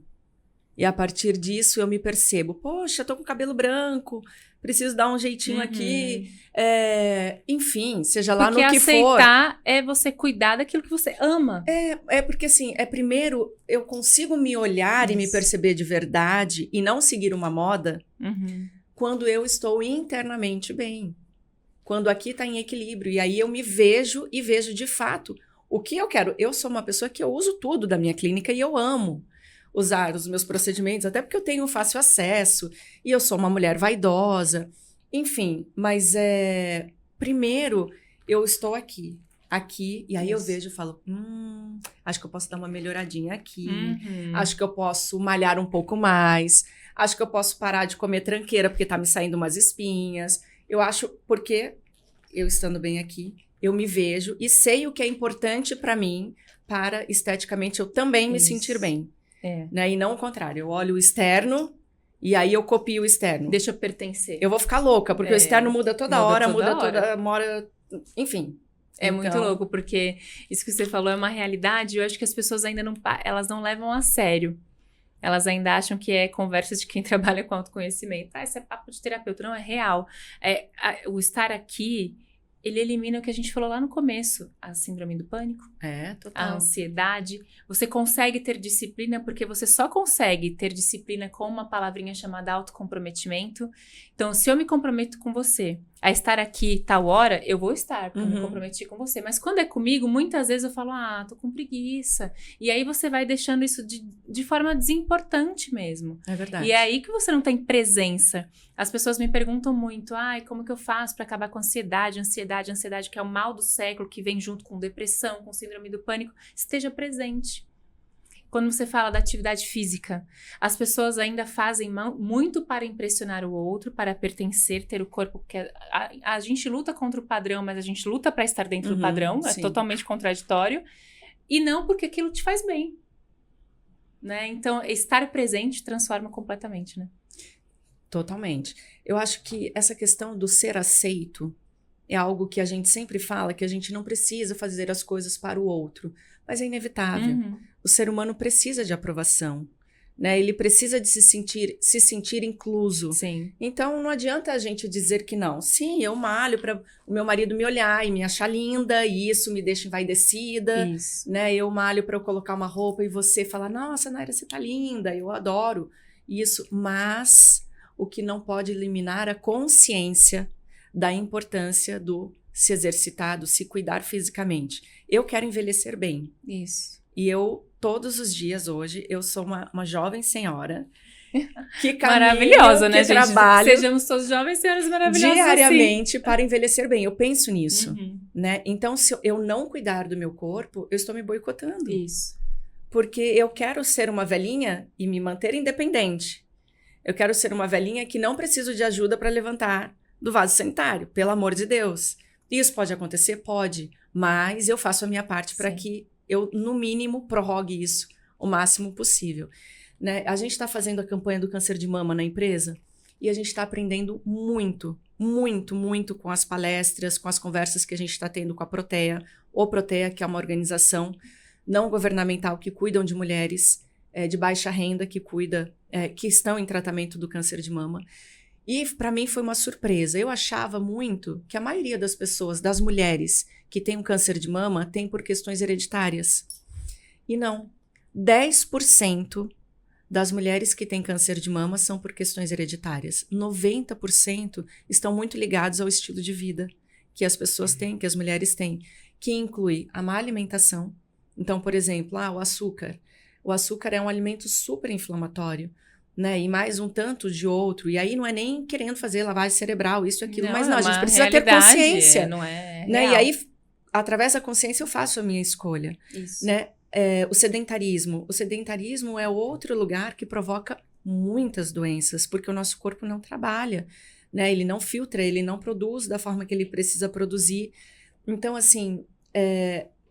E a partir disso eu me percebo: poxa, tô com o cabelo branco, preciso dar um jeitinho aqui. Enfim, seja lá no que for. Porque aceitar é você cuidar daquilo que você ama. Porque assim, primeiro eu consigo me olhar e me perceber de verdade e não seguir uma moda quando eu estou internamente bem. Quando aqui está em equilíbrio. E aí eu me vejo e vejo de fato o que eu quero. Eu sou uma pessoa que eu uso tudo da minha clínica e eu amo usar os meus procedimentos, até porque eu tenho fácil acesso e eu sou uma mulher vaidosa, enfim, mas primeiro eu estou aqui, e aí eu vejo e falo: acho que eu posso dar uma melhoradinha aqui, acho que eu posso malhar um pouco mais, acho que eu posso parar de comer tranqueira porque tá me saindo umas espinhas. Eu acho, porque eu estando bem aqui, eu me vejo e sei o que é importante para mim, para esteticamente eu também me sentir bem. Né? E não o contrário. Eu olho o externo e aí eu copio o externo. Deixa eu pertencer. Eu vou ficar louca, porque o externo muda toda hora. Enfim. É muito louco, porque isso que você falou é uma realidade. Eu acho que as pessoas ainda elas não levam a sério. Elas ainda acham que é conversa de quem trabalha com autoconhecimento. Isso é papo de terapeuta. Não, é real. O estar aqui, ele elimina o que a gente falou lá no começo. A síndrome do pânico. Total. A ansiedade. Você consegue ter disciplina porque você só consegue ter disciplina com uma palavrinha chamada autocomprometimento. Então, se eu me comprometo com você a estar aqui tal hora, eu vou estar, porque eu me comprometi com você. Mas quando é comigo, muitas vezes eu falo: tô com preguiça. E aí você vai deixando isso de forma desimportante mesmo. É verdade. E é aí que você não tem presença. As pessoas me perguntam muito: como que eu faço para acabar com a ansiedade? Ansiedade, que é o mal do século, que vem junto com depressão, com síndrome do pânico. Esteja presente. Quando você fala da atividade física, as pessoas ainda fazem muito para impressionar o outro, para pertencer, ter o corpo que a gente luta contra o padrão, mas a gente luta para estar dentro do padrão, sim. É totalmente contraditório, e não porque aquilo te faz bem, né? Então, estar presente transforma completamente, né? Totalmente. Eu acho que essa questão do ser aceito é algo que a gente sempre fala, que a gente não precisa fazer as coisas para o outro, mas é inevitável. O ser humano precisa de aprovação, né? Ele precisa de se sentir incluso. Sim. Então, não adianta a gente dizer que não. Sim, eu malho para o meu marido me olhar e me achar linda, e isso me deixa envaidecida. Isso. Né? Eu malho para eu colocar uma roupa e você falar: nossa, Naira, você tá linda, eu adoro isso. Mas o que não pode eliminar a consciência da importância do se exercitar, do se cuidar fisicamente. Eu quero envelhecer bem. Isso. E eu, todos os dias hoje, eu sou uma jovem senhora que caminho, maravilhosa, né, que gente? trabalho Sejamos todos jovens senhoras maravilhosas diariamente assim. Para envelhecer bem. Eu penso nisso, né? Então, se eu não cuidar do meu corpo, eu estou me boicotando. Isso. Porque eu quero ser uma velhinha e me manter independente. Eu quero ser uma velhinha que não preciso de ajuda para levantar do vaso sanitário, pelo amor de Deus. Isso pode acontecer? Pode. Mas eu faço a minha parte para que eu, no mínimo, prorrogue isso o máximo possível. Né? A gente está fazendo a campanha do câncer de mama na empresa E a gente está aprendendo muito, muito, muito com as palestras, com as conversas que a gente está tendo com a Protea. O Protea, que é uma organização não governamental que cuidam de mulheres de baixa renda, que estão em tratamento do câncer de mama. E para mim foi uma surpresa. Eu achava muito que a maioria das pessoas, das mulheres que têm um câncer de mama, tem por questões hereditárias. E não. 10% das mulheres que têm câncer de mama são por questões hereditárias. 90% estão muito ligados ao estilo de vida que as pessoas têm, que as mulheres têm, que inclui a má alimentação. Então, por exemplo, o açúcar. O açúcar é um alimento super inflamatório, né? E mais um tanto de outro. E aí não é nem querendo fazer lavagem cerebral, isso e aquilo, mas não, a gente precisa ter consciência. Não é né? E aí, através da consciência, eu faço a minha escolha. Isso. Né? O sedentarismo. O sedentarismo é outro lugar que provoca muitas doenças, porque o nosso corpo não trabalha, né? Ele não filtra, ele não produz da forma que ele precisa produzir. Então, assim,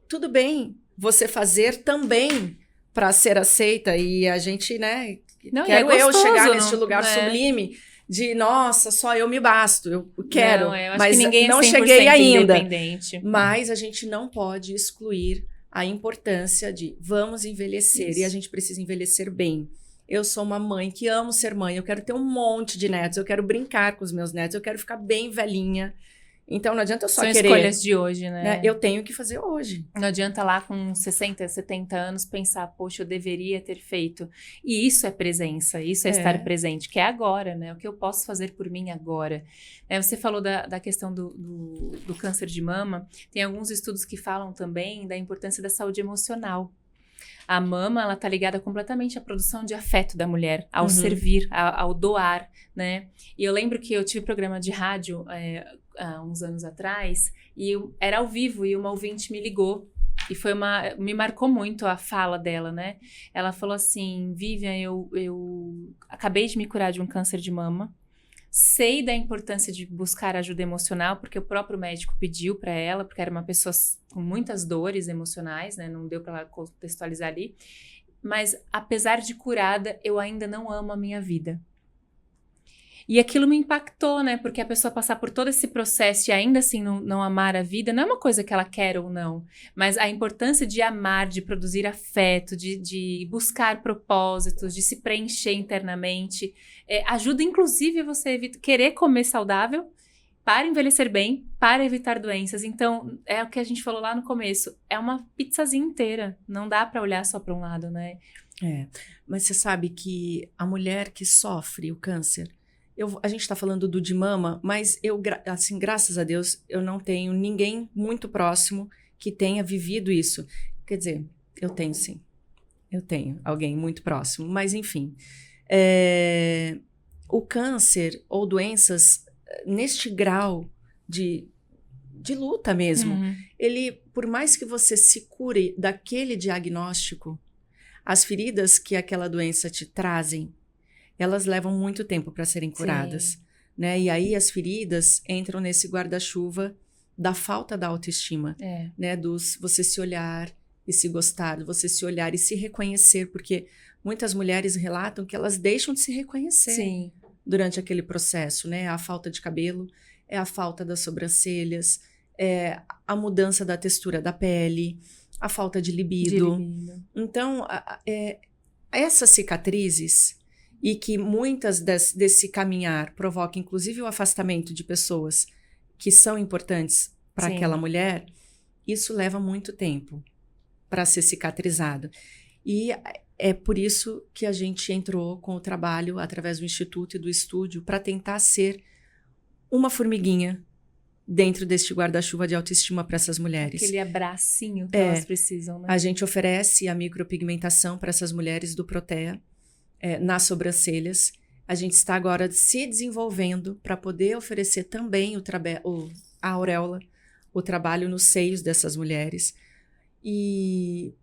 tudo bem você fazer também para ser aceita, e a gente, né? Não, quero é gostoso, eu chegar não, neste lugar sublime de, nossa, só eu me basto, eu quero, não, eu acho mas que ninguém não 100% cheguei ainda. Independente. Mas a gente não pode excluir a importância de vamos envelhecer. Isso. E a gente precisa envelhecer bem. Eu sou uma mãe que amo ser mãe, eu quero ter um monte de netos, eu quero brincar com os meus netos, eu quero ficar bem velhinha. Então não adianta eu só querer. São escolhas de hoje, né? Eu tenho que fazer hoje. Não adianta lá com 60, 70 anos pensar, poxa, eu deveria ter feito. E isso é presença, isso é estar presente, que é agora, né? O que eu posso fazer por mim agora. Você falou da questão do câncer de mama. Tem alguns estudos que falam também da importância da saúde emocional. A mama, ela tá ligada completamente à produção de afeto da mulher, ao servir, ao doar, né? E eu lembro que eu tive programa de rádio há uns anos atrás, e era ao vivo, e uma ouvinte me ligou, e me marcou muito a fala dela, né? Ela falou assim, Vivian, eu acabei de me curar de um câncer de mama, sei da importância de buscar ajuda emocional, porque o próprio médico pediu para ela, porque era uma pessoa com muitas dores emocionais, né? Não deu para ela contextualizar ali. Mas, apesar de curada, eu ainda não amo a minha vida. E aquilo me impactou, né? Porque a pessoa passar por todo esse processo e ainda assim não amar a vida, não é uma coisa que ela quer ou não. Mas a importância de amar, de produzir afeto, de buscar propósitos, de se preencher internamente, ajuda inclusive você querer comer saudável para envelhecer bem, para evitar doenças. Então, é o que a gente falou lá no começo, é uma pizzazinha inteira. Não dá para olhar só para um lado, né? Mas você sabe que a mulher que sofre o câncer, a gente está falando do de mama, mas assim, graças a Deus, eu não tenho ninguém muito próximo que tenha vivido isso. Quer dizer, eu tenho sim. Eu tenho alguém muito próximo. Mas, enfim, o câncer ou doenças neste grau de luta mesmo, ele, por mais que você se cure daquele diagnóstico, as feridas que aquela doença te trazem, elas levam muito tempo para serem curadas, né? E aí as feridas entram nesse guarda-chuva da falta da autoestima, né? Você se olhar e se gostar, você se olhar e se reconhecer, porque muitas mulheres relatam que elas deixam de se reconhecer durante aquele processo, né? A falta de cabelo, a falta das sobrancelhas, a mudança da textura da pele, a falta de libido. Então, essas cicatrizes, e que muitas desse caminhar provoca, inclusive, o afastamento de pessoas que são importantes para aquela mulher, isso leva muito tempo para ser cicatrizado. E é por isso que a gente entrou com o trabalho, através do Instituto e do estúdio, para tentar ser uma formiguinha dentro deste guarda-chuva de autoestima para essas mulheres. Aquele abracinho que elas precisam, né? A gente oferece a micropigmentação para essas mulheres do Protea, nas sobrancelhas. A gente está agora se desenvolvendo para poder oferecer também a auréola, o trabalho nos seios dessas mulheres. E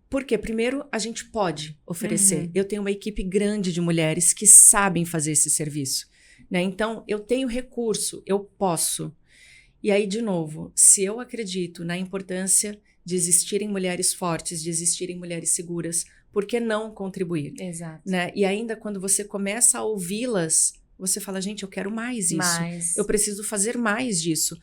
porque, primeiro, a gente pode oferecer. Eu tenho uma equipe grande de mulheres que sabem fazer esse serviço, né? Então, eu tenho recurso, eu posso. E aí, de novo, se eu acredito na importância de existirem mulheres fortes, de existirem mulheres seguras, por que não contribuir? Exato. Né? E ainda quando você começa a ouvi-las você fala, gente, eu quero mais isso. Mas Eu preciso fazer mais disso.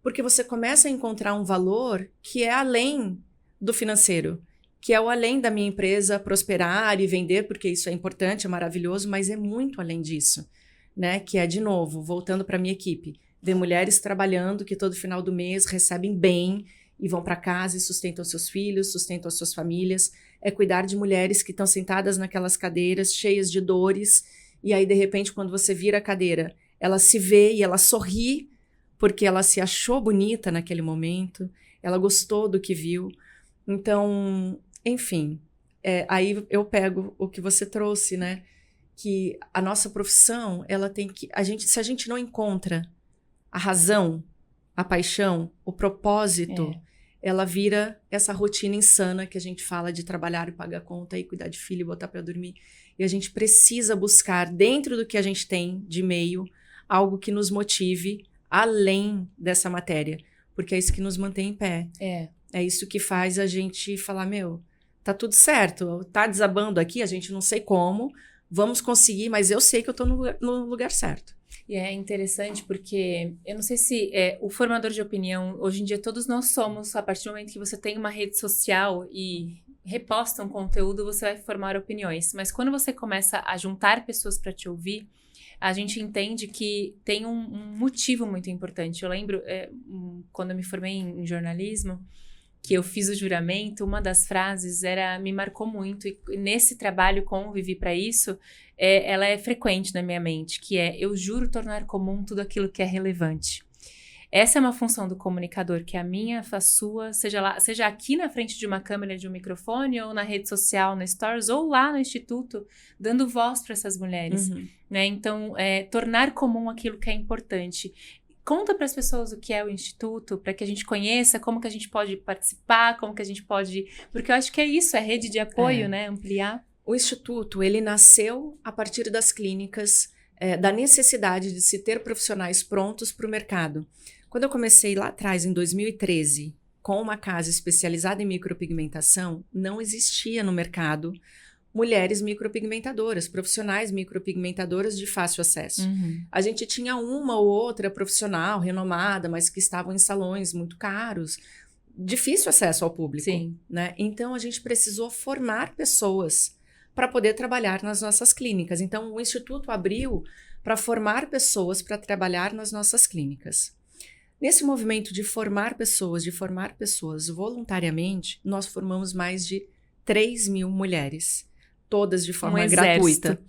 Porque você começa a encontrar um valor que é além do financeiro, que é o além da minha empresa prosperar e vender, porque isso é importante, é maravilhoso, mas é muito além disso, né? Que é, de novo, voltando para minha equipe, ver mulheres trabalhando que todo final do mês recebem bem e vão para casa e sustentam seus filhos, sustentam as suas famílias. É cuidar de mulheres que estão sentadas naquelas cadeiras cheias de dores e aí, de repente, quando você vira a cadeira, ela se vê e ela sorri porque ela se achou bonita naquele momento, ela gostou do que viu. Então, enfim, aí eu pego o que você trouxe, né? Que a nossa profissão, ela tem que... se a gente não encontra a razão, a paixão, o propósito, ela vira essa rotina insana que a gente fala de trabalhar e pagar conta e cuidar de filho e botar para dormir. E a gente precisa buscar, dentro do que a gente tem de meio, algo que nos motive além dessa matéria. Porque é isso que nos mantém em pé. É isso que faz a gente falar, meu, tá tudo certo, tá desabando aqui, a gente não sei como, vamos conseguir, mas eu sei que eu tô no lugar certo. E é interessante porque, eu não sei se o formador de opinião, hoje em dia todos nós somos, a partir do momento que você tem uma rede social e reposta um conteúdo, você vai formar opiniões. Mas quando você começa a juntar pessoas para te ouvir, a gente entende que tem um motivo muito importante. Eu lembro, quando eu me formei em jornalismo, que eu fiz o juramento, uma das frases me marcou muito, e nesse trabalho com o Vivi para isso, ela é frequente na minha mente, que é, eu juro tornar comum tudo aquilo que é relevante. Essa é uma função do comunicador, que a minha, a sua, seja aqui na frente de uma câmera, de um microfone, ou na rede social, no Stories, ou lá no Instituto, dando voz para essas mulheres. Né? Então, tornar comum aquilo que é importante. Conta para as pessoas o que é o Instituto, para que a gente conheça como que a gente pode participar, como que a gente pode... Porque eu acho que é isso, é rede de apoio, né? Ampliar. O Instituto, ele nasceu a partir das clínicas, da necessidade de se ter profissionais prontos para o mercado. Quando eu comecei lá atrás, em 2013, com uma casa especializada em micropigmentação, não existia no mercado mulheres micropigmentadoras, profissionais micropigmentadoras de fácil acesso. A gente tinha uma ou outra profissional renomada, mas que estavam em salões muito caros, difícil acesso ao público. Sim. Né? Então, a gente precisou formar pessoas para poder trabalhar nas nossas clínicas. Então, o Instituto abriu para formar pessoas para trabalhar nas nossas clínicas. Nesse movimento de formar pessoas voluntariamente, nós formamos mais de 3.000 mulheres, todas de forma gratuita.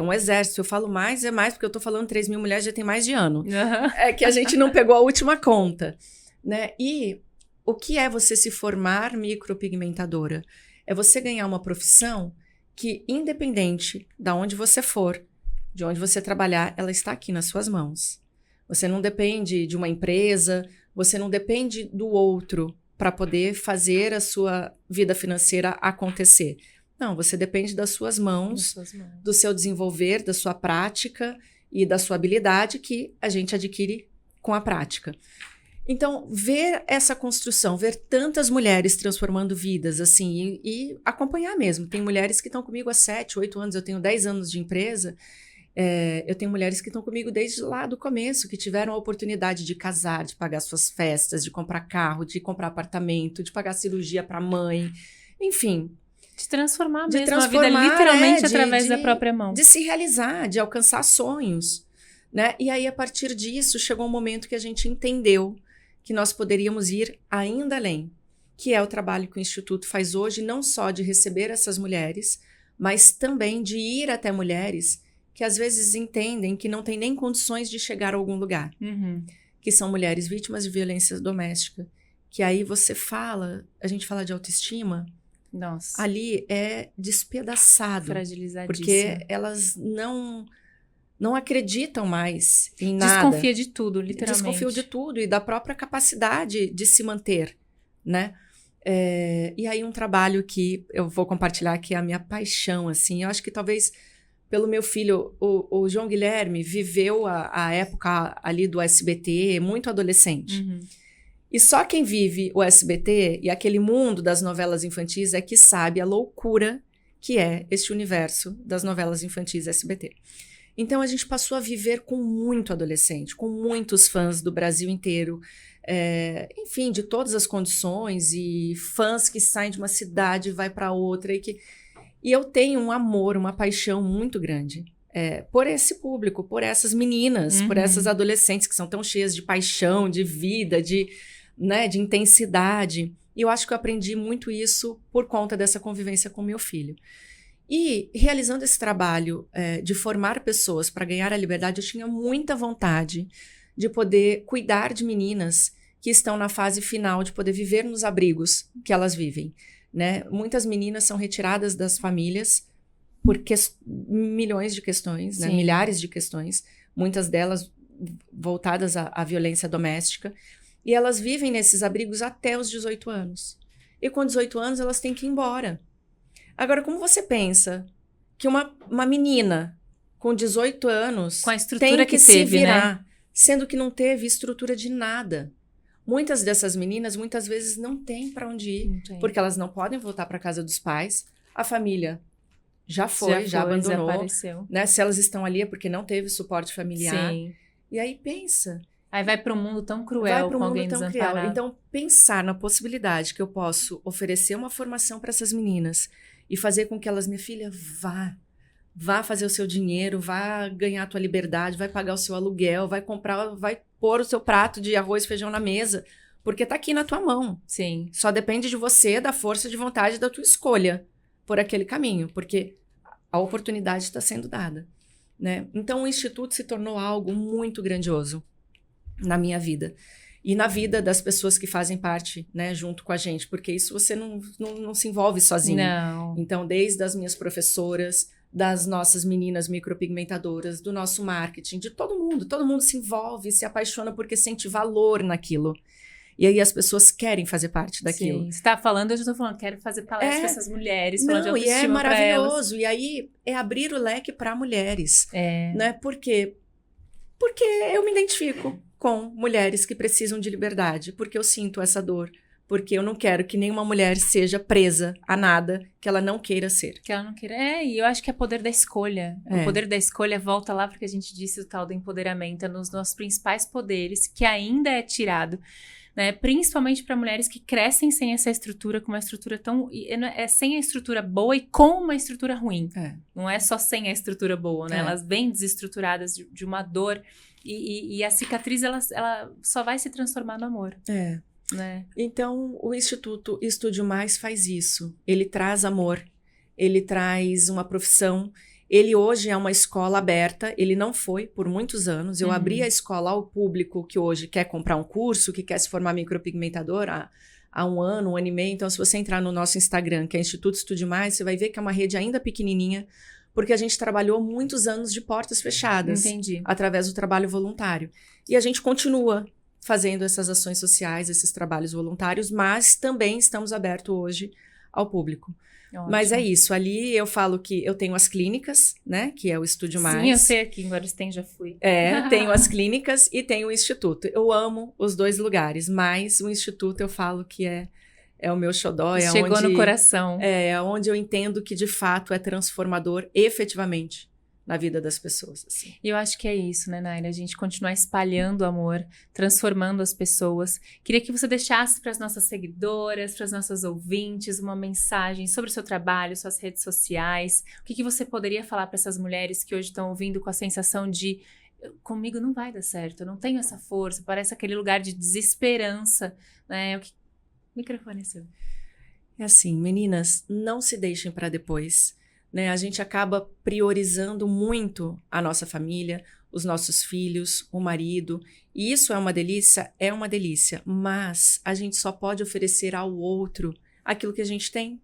Um exército. Eu falo mais, porque eu tô falando 3.000 mulheres já tem mais de ano. É que a gente não pegou a última conta, né? E o que é você se formar micropigmentadora? É você ganhar uma profissão que, independente de onde você for, de onde você trabalhar, ela está aqui nas suas mãos. Você não depende de uma empresa, você não depende do outro para poder fazer a sua vida financeira acontecer. Não, você depende das suas mãos, do seu desenvolver, da sua prática e da sua habilidade que a gente adquire com a prática. Então, ver essa construção, ver tantas mulheres transformando vidas, assim, e acompanhar mesmo. Tem mulheres que estão comigo há 7, 8 anos, eu tenho 10 anos de empresa, eu tenho mulheres que estão comigo desde lá do começo, que tiveram a oportunidade de casar, de pagar suas festas, de comprar carro, de comprar apartamento, de pagar cirurgia para a mãe, enfim. De transformar mesmo a vida literalmente através da própria mão. De se realizar, de alcançar sonhos, né? E aí, a partir disso, chegou um momento que a gente entendeu que nós poderíamos ir ainda além, que é o trabalho que o Instituto faz hoje, não só de receber essas mulheres, mas também de ir até mulheres que às vezes entendem que não têm nem condições de chegar a algum lugar, que são mulheres vítimas de violência doméstica, que aí a gente fala de autoestima, nossa, ali é despedaçado, fragilizadíssimo, porque elas não acreditam mais em nada. Desconfia de tudo, literalmente. Desconfiam de tudo e da própria capacidade de se manter, né? E aí um trabalho que eu vou compartilhar, que é a minha paixão, assim, eu acho que talvez pelo meu filho, o João Guilherme viveu a época ali do SBT, muito adolescente. E só quem vive o SBT e aquele mundo das novelas infantis é que sabe a loucura que é este universo das novelas infantis SBT. Então a gente passou a viver com muito adolescente, com muitos fãs do Brasil inteiro, enfim, de todas as condições, e fãs que saem de uma cidade e vai para outra. E eu tenho um amor, uma paixão muito grande por esse público, por essas meninas, por essas adolescentes que são tão cheias de paixão, de vida, de intensidade. E eu acho que eu aprendi muito isso por conta dessa convivência com meu filho. E realizando esse trabalho de formar pessoas para ganhar a liberdade, eu tinha muita vontade de poder cuidar de meninas que estão na fase final de poder viver nos abrigos que elas vivem, né? Muitas meninas são retiradas das famílias por milhões de questões, né? Milhares de questões, muitas delas voltadas à violência doméstica, e elas vivem nesses abrigos até os 18 anos. E com 18 anos elas têm que ir embora. Agora, como você pensa que uma menina com 18 anos com a estrutura tem que se teve, virar, né? Sendo que não teve estrutura de nada? Muitas dessas meninas, muitas vezes, não têm para onde ir, porque elas não podem voltar para casa dos pais. A família já abandonou. Desapareceu. Né? Se elas estão ali é porque não teve suporte familiar. Sim. E aí pensa... Aí vai para um mundo tão cruel com alguém desamparado. Então, pensar na possibilidade que eu posso oferecer uma formação para essas meninas e fazer com que elas, minha filha, vá fazer o seu dinheiro, vá ganhar a tua liberdade, vai pagar o seu aluguel, vai pôr o seu prato de arroz e feijão na mesa, porque tá aqui na tua mão. Sim. Só depende de você, da força de vontade, da tua escolha por aquele caminho, porque a oportunidade está sendo dada, né? Então, o Instituto se tornou algo muito grandioso na minha vida e na vida das pessoas que fazem parte, né, junto com a gente, porque isso você não se envolve sozinho. Não. Então, desde as minhas professoras, das nossas meninas micropigmentadoras, do nosso marketing, de todo mundo se envolve, se apaixona porque sente valor naquilo. E aí as pessoas querem fazer parte daquilo. Sim, você tá falando, eu já tô falando, quero fazer palestra para essas mulheres, falando de autoestima e é maravilhoso. pra elas. E aí é abrir o leque para mulheres. É. Né? Por quê? Porque eu me identifico com mulheres que precisam de liberdade, porque eu sinto essa dor, porque eu não quero que nenhuma mulher seja presa a nada que ela não queira ser. Que ela não queira. E eu acho que é poder da escolha. O poder da escolha volta lá porque a gente disse o tal do empoderamento, é nos nossos principais poderes, que ainda é tirado, né? Principalmente para mulheres que crescem sem essa estrutura, com uma estrutura tão... sem a estrutura boa e com uma estrutura ruim. Não é só sem a estrutura boa, né? Elas vêm desestruturadas de uma dor e a cicatriz, ela só vai se transformar no amor. Né? Então, o Instituto Estude Mais faz isso. Ele traz amor, ele traz uma profissão. Ele hoje é uma escola aberta, ele não foi por muitos anos. Eu abri a escola ao público que hoje quer comprar um curso, que quer se formar micropigmentador há um ano e meio. Então, se você entrar no nosso Instagram, que é Instituto Estude Mais, você vai ver que é uma rede ainda pequenininha, porque a gente trabalhou muitos anos de portas fechadas. Entendi. Através do trabalho voluntário. E a gente continua fazendo essas ações sociais, esses trabalhos voluntários, mas também estamos abertos hoje ao público. Ótimo. Mas é isso, ali eu falo que eu tenho as clínicas, né, que é o Estúdio Mais. Sim, eu sei aqui, em Guarulhos já fui. Tenho as clínicas e tenho o Instituto. Eu amo os dois lugares, mas o Instituto eu falo que é o meu xodó. Chegou no coração. É onde eu entendo que de fato é transformador efetivamente na vida das pessoas. Assim. E eu acho que é isso, né, Naira? A gente continuar espalhando amor, transformando as pessoas. Queria que você deixasse para as nossas seguidoras, para as nossas ouvintes, uma mensagem sobre o seu trabalho, suas redes sociais. O que você poderia falar para essas mulheres que hoje estão ouvindo com a sensação de comigo não vai dar certo, eu não tenho essa força, parece aquele lugar de desesperança, né? O microfone é seu. É assim, meninas, não se deixem para depois. Né? A gente acaba priorizando muito a nossa família, os nossos filhos, o marido. E isso é uma delícia, mas a gente só pode oferecer ao outro aquilo que a gente tem,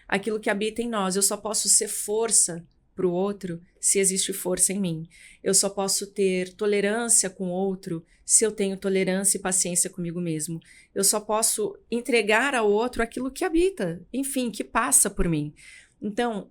aquilo que habita em nós. Eu só posso ser força para o outro se existe força em mim. Eu só posso ter tolerância com o outro se eu tenho tolerância e paciência comigo mesmo. Eu só posso entregar ao outro aquilo que habita, enfim, que passa por mim. Então,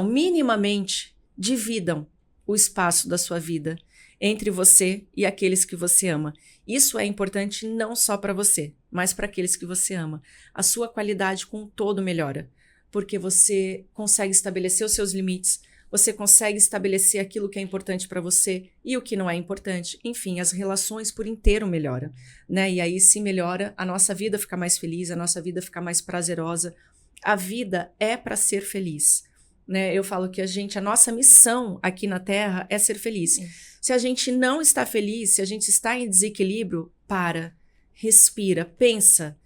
minimamente dividam o espaço da sua vida entre você e aqueles que você ama. Isso é importante não só para você, mas para aqueles que você ama. A sua qualidade com todo melhora, porque você consegue estabelecer os seus limites, você consegue estabelecer aquilo que é importante para você e o que não é importante. Enfim, as relações por inteiro melhoram, né? E aí, se melhora, a nossa vida fica mais feliz, a nossa vida fica mais prazerosa. A vida é para ser feliz, né? Eu falo que a nossa missão aqui na Terra é ser feliz. Se a gente não está feliz, se a gente está em desequilíbrio, respira, pensa.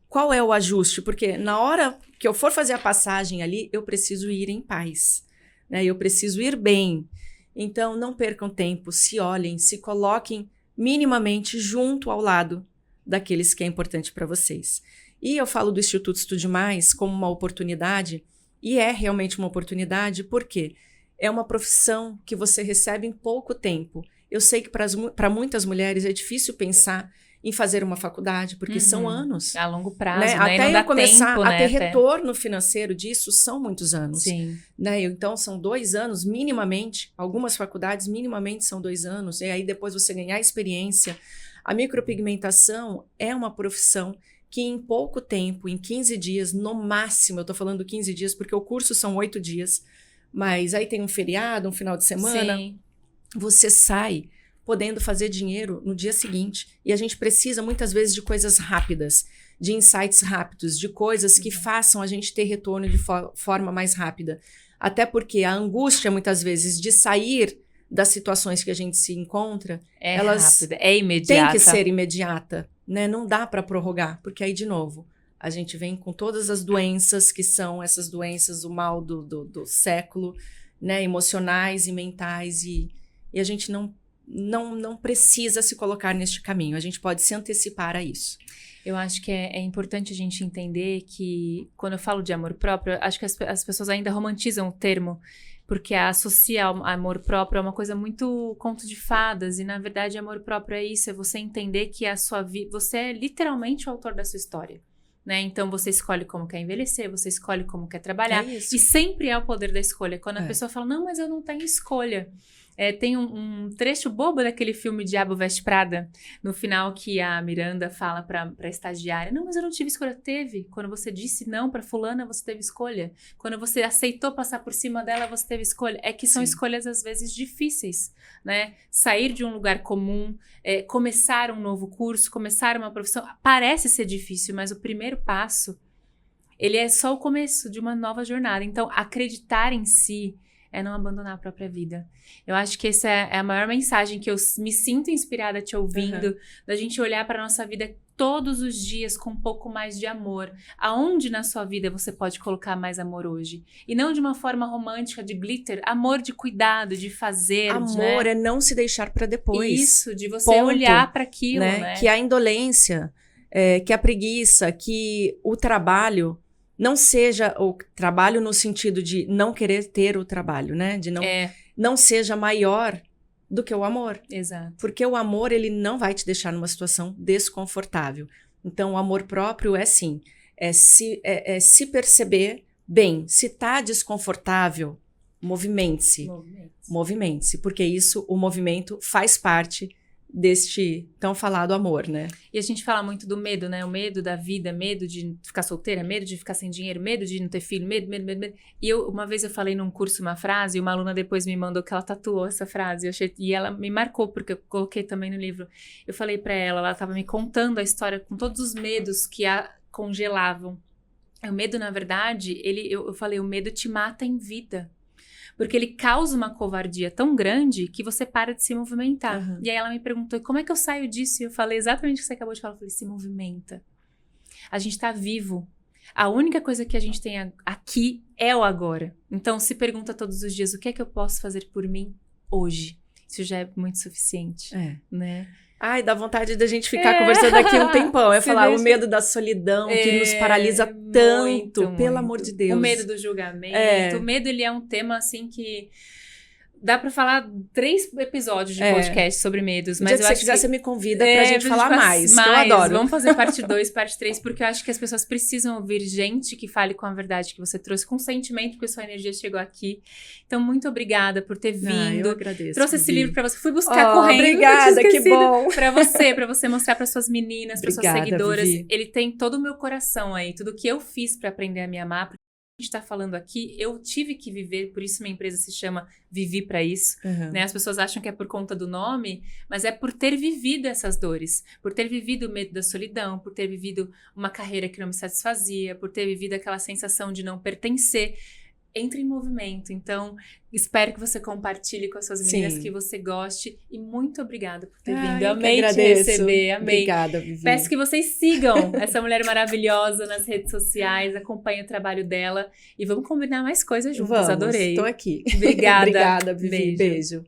Qual é o ajuste? Porque na hora que eu for fazer a passagem ali, eu preciso ir em paz, né? Eu preciso ir bem. Então, não percam tempo, se olhem, se coloquem minimamente junto ao lado daqueles que é importante para vocês. E eu falo do Instituto Estude Mais como uma oportunidade, e é realmente uma oportunidade, porque é uma profissão que você recebe em pouco tempo. Eu sei que para muitas mulheres é difícil pensar em fazer uma faculdade, porque são anos. A longo prazo, né? Até Até eu começar tempo, a ter até... retorno financeiro disso, são muitos anos. Sim. Né? Então, são 2 anos, minimamente. Algumas faculdades, minimamente, são 2 anos. E aí, depois você ganhar experiência. A micropigmentação é uma profissão que em pouco tempo, em 15 dias, no máximo, eu tô falando 15 dias, porque o curso são 8 dias, mas aí tem um feriado, um final de semana, Sim. você sai podendo fazer dinheiro no dia seguinte. E a gente precisa, muitas vezes, de coisas rápidas, de insights rápidos, de coisas que façam a gente ter retorno de forma mais rápida. Até porque a angústia, muitas vezes, de sair das situações que a gente se encontra, elas rápida, é imediata. Tem que ser imediata, né? Não dá para prorrogar, porque aí, de novo, a gente vem com todas as doenças que são essas doenças, o mal do século, né? Emocionais e mentais, e a gente não precisa se colocar neste caminho, a gente pode se antecipar a isso. Eu acho que é importante a gente entender que, quando eu falo de amor próprio, acho que as pessoas ainda romantizam o termo, porque associa amor próprio a uma coisa muito conto de fadas, e na verdade amor próprio é isso, é você entender que a sua vida, você é literalmente o autor da sua história. Né? Então você escolhe como quer envelhecer, você escolhe como quer trabalhar, e sempre é o poder da escolha. Quando a pessoa fala, não, mas eu não tenho escolha. Tem um trecho bobo daquele filme Diabo Veste Prada, no final, que a Miranda fala pra estagiária, não, mas eu não tive escolha. Teve. Quando você disse não pra fulana, você teve escolha. Quando você aceitou passar por cima dela, você teve escolha. É que são escolhas, às vezes, difíceis, né? Sair de um lugar comum, começar um novo curso, começar uma profissão, parece ser difícil, mas o primeiro passo, ele é só o começo de uma nova jornada. Então, acreditar em si é não abandonar a própria vida. Eu acho que essa é a maior mensagem que eu me sinto inspirada te ouvindo, da gente olhar para a nossa vida todos os dias com um pouco mais de amor. Aonde na sua vida você pode colocar mais amor hoje? E não de uma forma romântica, de glitter, amor de cuidado, de fazer. Amor, né? É não se deixar para depois. Isso, de você olhar para aquilo, né? Que a indolência, que a preguiça, que o trabalho não seja o trabalho no sentido de não querer ter o trabalho, né? De não seja maior do que o amor. Exato. Porque o amor, ele não vai te deixar numa situação desconfortável. Então, o amor próprio é sim, se perceber bem. Se tá desconfortável, movimente-se. Movimente-se, porque o movimento faz parte deste tão falado amor, né? E a gente fala muito do medo, né? O medo da vida, medo de ficar solteira, medo de ficar sem dinheiro, medo de não ter filho, medo. E uma vez eu falei num curso uma frase, e uma aluna depois me mandou que ela tatuou essa frase, e ela me marcou, porque eu coloquei também no livro. Eu falei pra ela tava me contando a história com todos os medos que a congelavam. O medo, na verdade, eu falei, o medo te mata em vida. Porque ele causa uma covardia tão grande que você para de se movimentar. E aí ela me perguntou, como é que eu saio disso? E eu falei exatamente o que você acabou de falar. Eu falei, se movimenta. A gente tá vivo. A única coisa que a gente tem aqui é o agora. Então se pergunta todos os dias, o que é que eu posso fazer por mim hoje? Isso já é muito suficiente, né? Ai, dá vontade da gente ficar conversando aqui um tempão. Falar o medo da solidão, que nos paralisa tanto, pelo amor de Deus. O medo do julgamento. O medo, ele é um tema, assim, que dá pra falar 3 episódios de podcast sobre medos. Mas se você quiser, você me convida pra gente falar mais, que eu adoro. Vamos fazer parte 2, parte 3, porque eu acho que as pessoas precisam ouvir gente que fale com a verdade que você trouxe, com sentimento, porque sua energia chegou aqui. Então, muito obrigada por ter vindo. Eu agradeço. Trouxe esse livro pra você. Fui buscar correndo. Obrigada, que bom. Pra você mostrar pras suas meninas, pras suas seguidoras. Vivi. Ele tem todo o meu coração aí, tudo que eu fiz pra aprender a me amar. gente está falando aqui, eu tive que viver, por isso minha empresa se chama Vivi para Isso, né? As pessoas acham que é por conta do nome, mas é por ter vivido essas dores, por ter vivido o medo da solidão, por ter vivido uma carreira que não me satisfazia, por ter vivido aquela sensação de não pertencer. Entra em movimento. Então, espero que você compartilhe com as suas meninas, que você goste. E muito obrigada por ter vindo. Amei te receber. Amei. Obrigada, Vivi. Peço que vocês sigam essa mulher maravilhosa nas redes sociais, acompanhem o trabalho dela e vamos combinar mais coisas juntas. Adorei. Estou aqui. Obrigada. Obrigada, Vivi. Beijo.